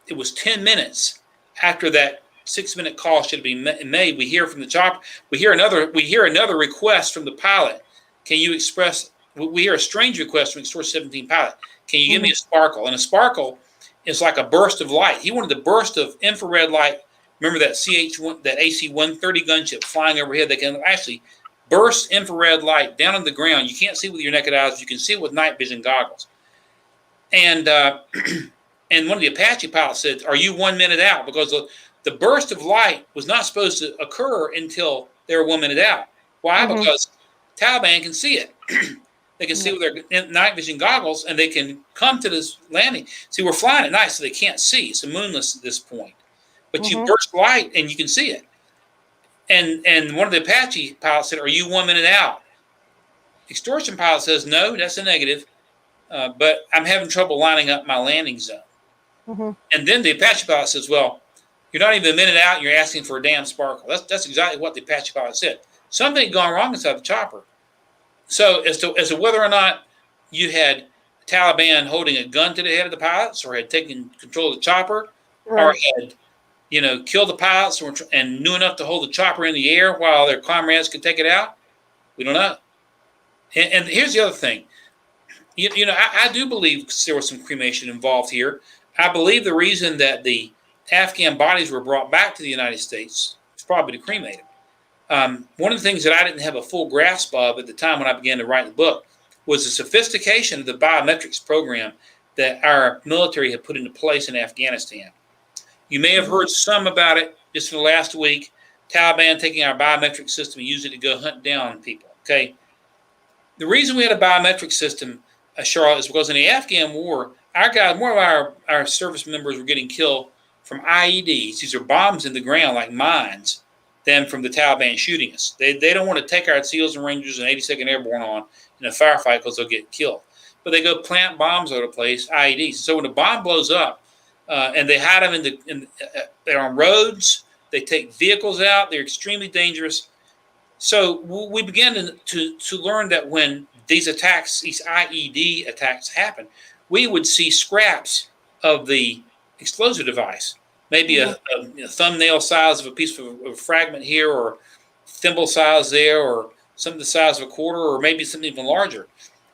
it was 10 minutes after that 6-minute call should be made. We hear from the chopper. We hear another request from the pilot. Can you express? We hear a strange request from Extortion 17 pilot. Can you give me a sparkle? And a sparkle is like a burst of light. He wanted the burst of infrared light. Remember that that AC-130 gunship flying overhead? They can actually burst infrared light down on the ground. You can't see it with your naked eyes. You can see it with night vision goggles. And and one of the Apache pilots said, "Are you 1 minute out?" Because the burst of light was not supposed to occur until they were 1 minute out. Why? Because Taliban can see it. They can see with their night vision goggles, and they can come to this landing. See, we're flying at night, so they can't see. It's moonless at this point. But you burst light, and you can see it. And one of the Apache pilots said, "Are you 1 minute out?" Extortion pilot says, "No, that's a negative, but I'm having trouble lining up my landing zone." And then the Apache pilot says, "Well, you're not even a minute out, and you're asking for a damn sparkle." That's exactly what the Apache pilot said. Something had gone wrong inside the chopper. So as to whether or not you had Taliban holding a gun to the head of the pilots, or had taken control of the chopper, or had killed the pilots and knew enough to hold the chopper in the air while their comrades could take it out, we don't know. And here's the other thing. I do believe there was some cremation involved here. I believe the reason that the Afghan bodies were brought back to the United States was probably to cremate them. One of the things that I didn't have a full grasp of at the time when I began to write the book was the sophistication of the biometrics program that our military had put into place in Afghanistan. You may have heard some about it just in the last week. Taliban taking our biometric system and using it to go hunt down people. Okay, the reason we had a biometric system, Charlotte, is because in the Afghan war, more of our service members were getting killed from IEDs. These are bombs in the ground like mines, than from the Taliban shooting us. They don't want to take our SEALs and Rangers and 82nd Airborne on in a firefight because they'll get killed. But they go plant bombs over the place, IEDs. So when the bomb blows up, and they hide them they're on roads, they take vehicles out, they're extremely dangerous. So we began to learn that when these attacks, these IED attacks happen, we would see scraps of the explosive device. Maybe a thumbnail size of a piece of a fragment here, or thimble size there, or something the size of a quarter, or maybe something even larger.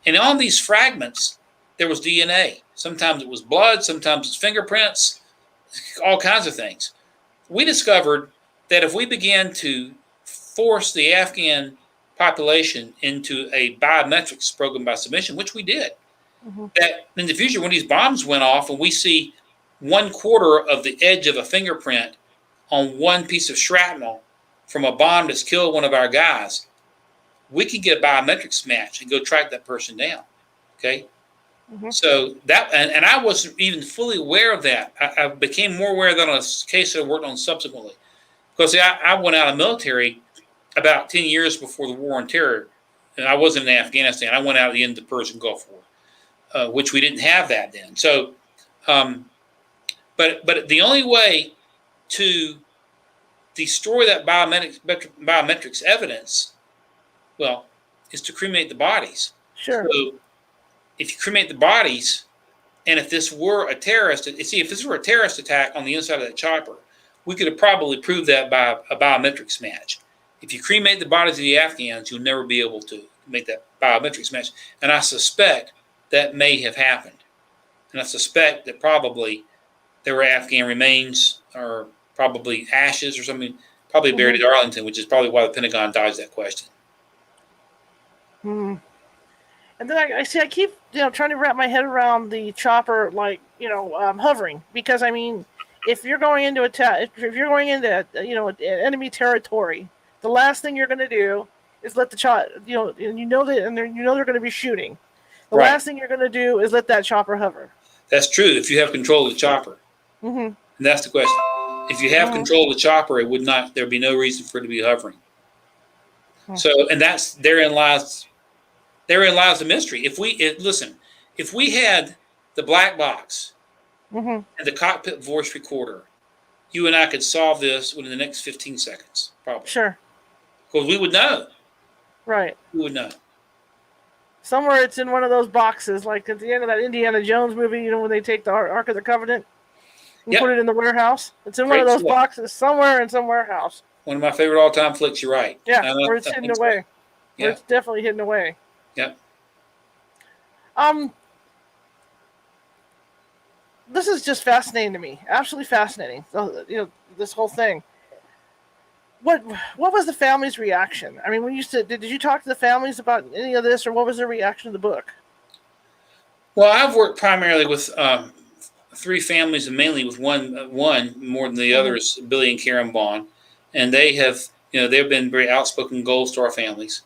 And on these fragments, there was DNA. Sometimes it was blood, sometimes it's fingerprints, all kinds of things. We discovered that if we began to force the Afghan population into a biometrics program by submission, which we did, that in the future, when these bombs went off and we see 1/4 of the edge of a fingerprint on one piece of shrapnel from a bomb that's killed one of our guys, we can get a biometrics match and go track that person down. Okay. So that, and I wasn't even fully aware of that. I became more aware of that on a case that I worked on subsequently. Because I went out of the military about 10 years before the War on Terror, and I wasn't in Afghanistan. I went out at the end of the Persian Gulf War, which we didn't have that then. So, but the only way to destroy that biometrics evidence, well, is to cremate the bodies. Sure. So if you cremate the bodies, and if this were a terrorist, if this were a terrorist attack on the inside of that chopper, we could have probably proved that by a biometrics match. If you cremate the bodies of the Afghans, you'll never be able to make that biometrics match. And I suspect that may have happened. And I suspect that probably there were Afghan remains, or probably ashes or something, probably buried at Arlington, which is probably why the Pentagon dodged that question. And then I keep trying to wrap my head around the chopper, hovering, because I mean, if you're going into enemy territory, the last thing you're going to do is let the chopper, they're going to be shooting. The last thing you're going to do is let that chopper hover. That's true. If you have control of the chopper, and that's the question. If you have control of the chopper, there'd be no reason for it to be hovering. So, and therein lies the mystery. Listen, if we had the black box Mm-hmm. and the cockpit voice recorder, you and I could solve this within the next 15 seconds, probably. Sure. Because we would know. Right. We would know. Somewhere it's in one of those boxes, like at the end of that Indiana Jones movie, you know, when they take the Ark of the Covenant and Yep. put it in the warehouse. It's in one of Great those stuff. boxes somewhere in some warehouse. One of my favorite all-time flicks. You're right. Yeah, where it's hidden away. So. Where Yeah. it's definitely hidden away. Yep. This is just fascinating to me. Absolutely fascinating. You know, this whole thing. What was the family's reaction? I mean, when you said, did you talk to the families about any of this, or what was their reaction to the book? Well, I've worked primarily with 3 families, and mainly with one more than the others, Billy and Karen Bond, and they have, you know, they've been very outspoken Gold Star families,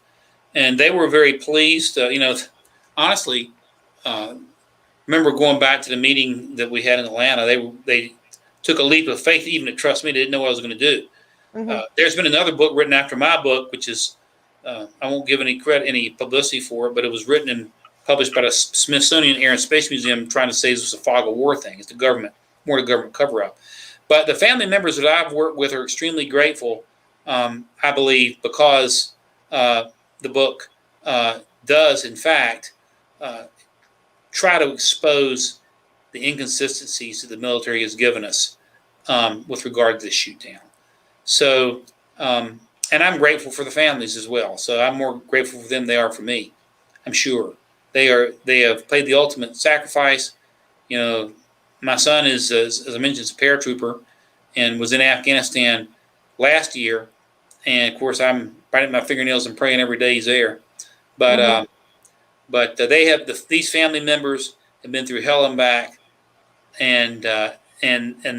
and they were very pleased. You know, honestly, remember going back to the meeting that we had in Atlanta. They took a leap of faith, even to trust me. They didn't know what I was going to do. Mm-hmm. There's been another book written after my book, which is I won't give any credit, any publicity for it, but it was written and published by the Smithsonian Air and Space Museum, trying to say this was a fog of war thing. It's the government, more the government cover-up. But the family members that I've worked with are extremely grateful, I believe, because the book does, in fact, try to expose the inconsistencies that the military has given us with regard to the shoot down. So, and I'm grateful for the families as well. So I'm more grateful for them than they are for me. I'm sure they have paid the ultimate sacrifice. You know, my son is, as I mentioned, is a paratrooper and was in Afghanistan last year. And of course, I'm biting my fingernails and praying every day he's there. But they have these family members have been through hell and back, and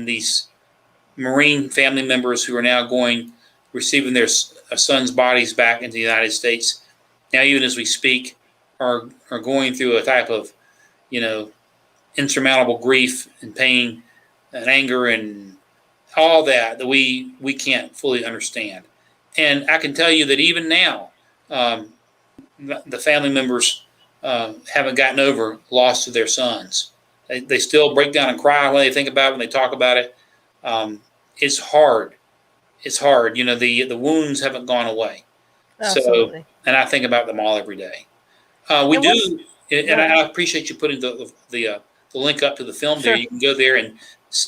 these Marine family members who are now receiving their sons' bodies back into the United States. Now, even as we speak, are going through a type of, you know, insurmountable grief and pain and anger and all that we can't fully understand. And I can tell you that even now, the family members haven't gotten over loss of their sons. They still break down and cry when they think about it, when they talk about it. It's hard. It's hard. You know, the wounds haven't gone away. Absolutely. So, and I think about them all every day. I appreciate you putting the link up to the film there. Sure. You can go there, and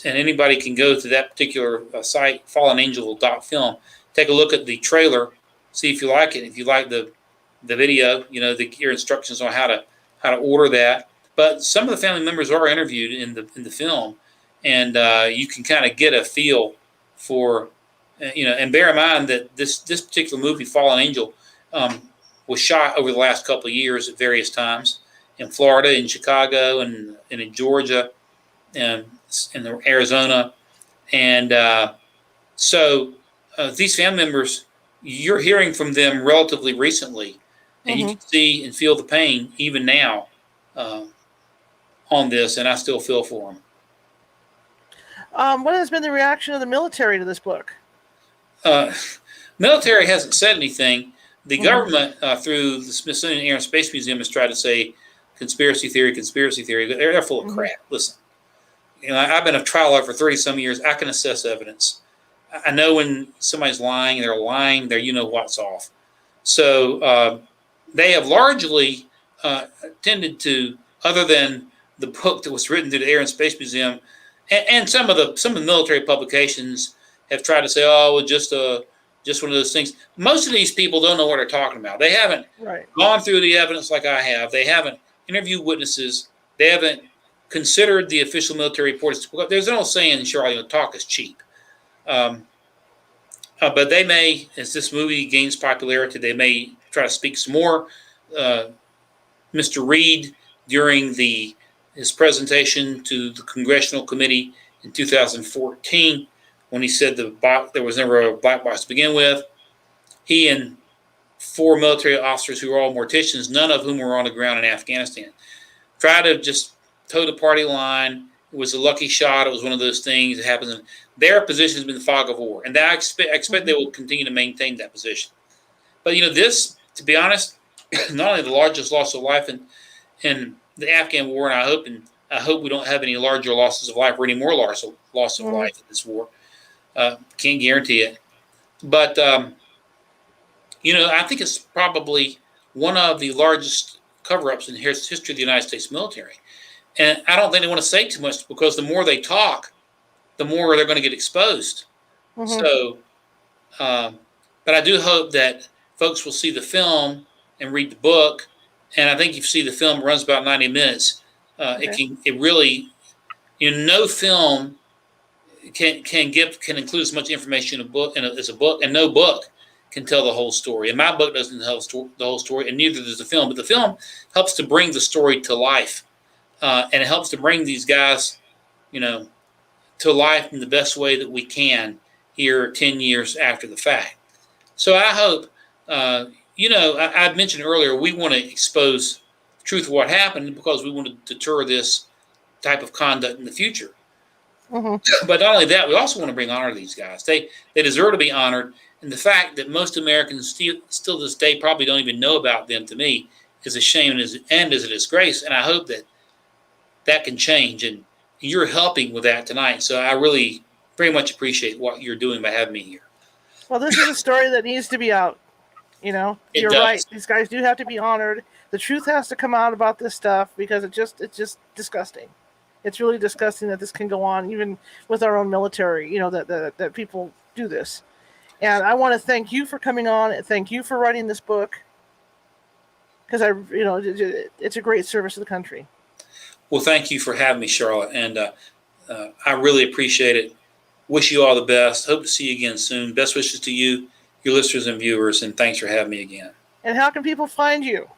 anybody can go to that particular site, fallenangel.film. Take a look at the trailer, see if you like it. If you like the video, you know, your instructions on how to order that. But some of the family members are interviewed in the film, and you can kind of get a feel for, you know. And bear in mind that this particular movie, Fallen Angel, was shot over the last couple of years at various times in Florida, in Chicago, and in Georgia, and in Arizona, and so these family members, you're hearing from them relatively recently, and you can see and feel the pain even now on this, and I still feel for them. What has been the reaction of the military to this book? Military hasn't said anything. The government, through the Smithsonian Air and Space Museum, has tried to say conspiracy theory. They're full of crap. Listen, you know, I've been a trial lawyer for 30-some years. I can assess evidence. I know when somebody's lying, they're lying. You know what's off. So they have largely tended to, other than the book that was written through the Air and Space Museum, and some of the military publications have tried to say, oh, well, just one of those things. Most of these people don't know what they're talking about. They haven't gone through the evidence like I have. They haven't interviewed witnesses. They haven't considered the official military reports. There's an old saying, Charlie, talk is cheap. But they may, as this movie gains popularity, they may try to speak some more. Mr. Reed, during his presentation to the Congressional Committee in 2014, when he said there was never a black box to begin with, he and 4 military officers who were all morticians, none of whom were on the ground in Afghanistan, tried to just toe the party line. It was a lucky shot. It was one of those things that happens. Their position has been the fog of war, and I expect they will continue to maintain that position. But, you know, this, to be honest, not only the largest loss of life in the Afghan war, and I hope we don't have any larger losses of life or any more loss of life in this war. Can't guarantee it, but I think it's probably one of the largest cover-ups in the history of the United States military. And I don't think they want to say too much, because the more they talk, the more they're going to get exposed. So, but I do hope that folks will see the film and read the book. And I think if you see the film, it runs about 90 minutes. It really, no film can include as much information in a book as a book, and no book can tell the whole story. And my book doesn't tell the whole story, and neither does the film. But the film helps to bring the story to life, and it helps to bring these guys, to life in the best way that we can here 10 years after the fact. So I hope, I mentioned earlier, we want to expose the truth of what happened, because we want to deter this type of conduct in the future. But not only that, we also want to bring honor to these guys. They deserve to be honored. And the fact that most Americans still to this day probably don't even know about them, to me, is a shame and is a disgrace. And I hope that can change. And you're helping with that tonight. So I really very much appreciate what you're doing by having me here. Well, this is a story that needs to be out. You're right. These guys do have to be honored. The truth has to come out about this stuff, because it's just disgusting. It's really disgusting that this can go on, even with our own military, that people do this. And I want to thank you for coming on, and thank you for writing this book, because it's a great service to the country. Well, thank you for having me, Charlotte, and I really appreciate it. Wish you all the best. Hope to see you again soon. Best wishes to you, your listeners and viewers, and thanks for having me again. And how can people find you?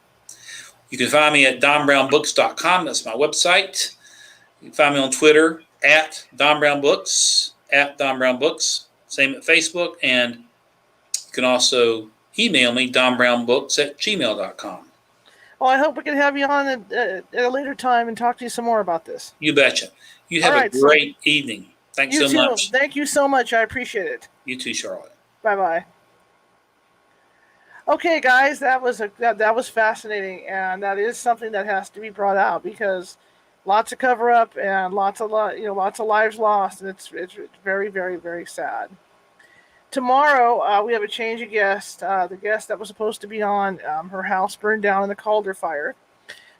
You can find me at donbrownbooks.com. That's my website. You can find me on Twitter at donbrownbooks, Same at Facebook. And you can also email me, donbrownbooks@gmail.com. Well, I hope we can have you on at a later time and talk to you some more about this. You betcha. You have a great evening. Thanks so much. Thank you so much. I appreciate it. You too, Charlotte. Bye-bye. Okay, guys, that was fascinating, and that is something that has to be brought out, because lots of cover-up and lots of lives lost, and it's very, very, very sad. Tomorrow, we have a change of guest. The guest that was supposed to be on, her house burned down in the Calder fire.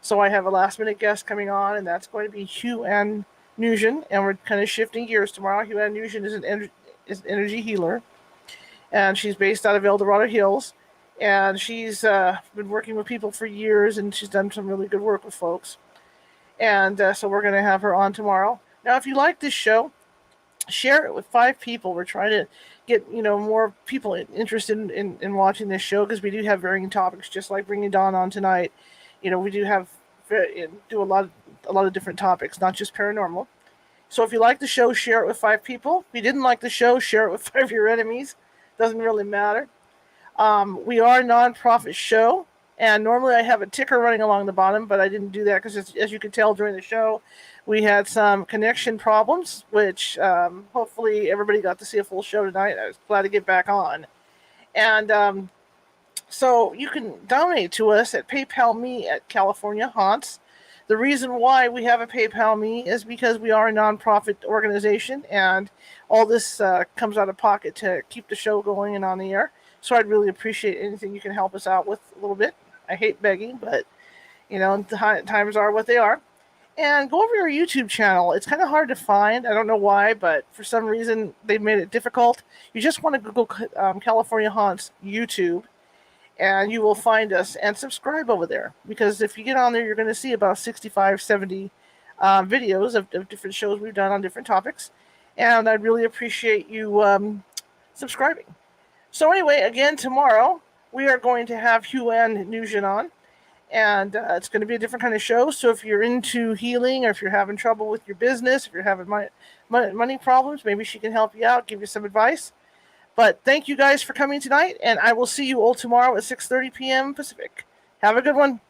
So I have a last-minute guest coming on, and that's going to be Hugh N. Nugent, and we're kind of shifting gears tomorrow. Hugh N. Nugent is an energy healer, and she's based out of El Dorado Hills, and she's been working with people for years, and she's done some really good work with folks. And so we're going to have her on tomorrow. Now, if you like this show, share it with 5 people. We're trying to get more people interested in watching this show, because we do have varying topics, just like bringing Dawn on tonight. We do do a lot of different topics, not just paranormal. So if you like the show, share it with 5 people. If you didn't like the show, share it with 5 of your enemies. Doesn't really matter. We are a non-profit show, and normally I have a ticker running along the bottom, but I didn't do that because, as you could tell during the show, we had some connection problems, which hopefully everybody got to see a full show tonight. I was glad to get back on. And so you can donate to us at PayPal Me at California Haunts. The reason why we have a PayPal Me is because we are a nonprofit organization, and all this comes out of pocket to keep the show going and on the air. So I'd really appreciate anything you can help us out with a little bit. I hate begging, but times are what they are. And go over our YouTube channel. It's kind of hard to find. I don't know why, but for some reason they've made it difficult. You just want to Google California Haunts YouTube, and you will find us, and subscribe over there. Because if you get on there, you're going to see about 65, 70 videos of different shows we've done on different topics. And I'd really appreciate you subscribing. So anyway, again, tomorrow we are going to have Hugh N. Nugent on. And it's going to be a different kind of show. So if you're into healing, or if you're having trouble with your business, if you're having money problems, maybe she can help you out, give you some advice. But thank you guys for coming tonight, and I will see you all tomorrow at 6:30 p.m. Pacific. Have a good one.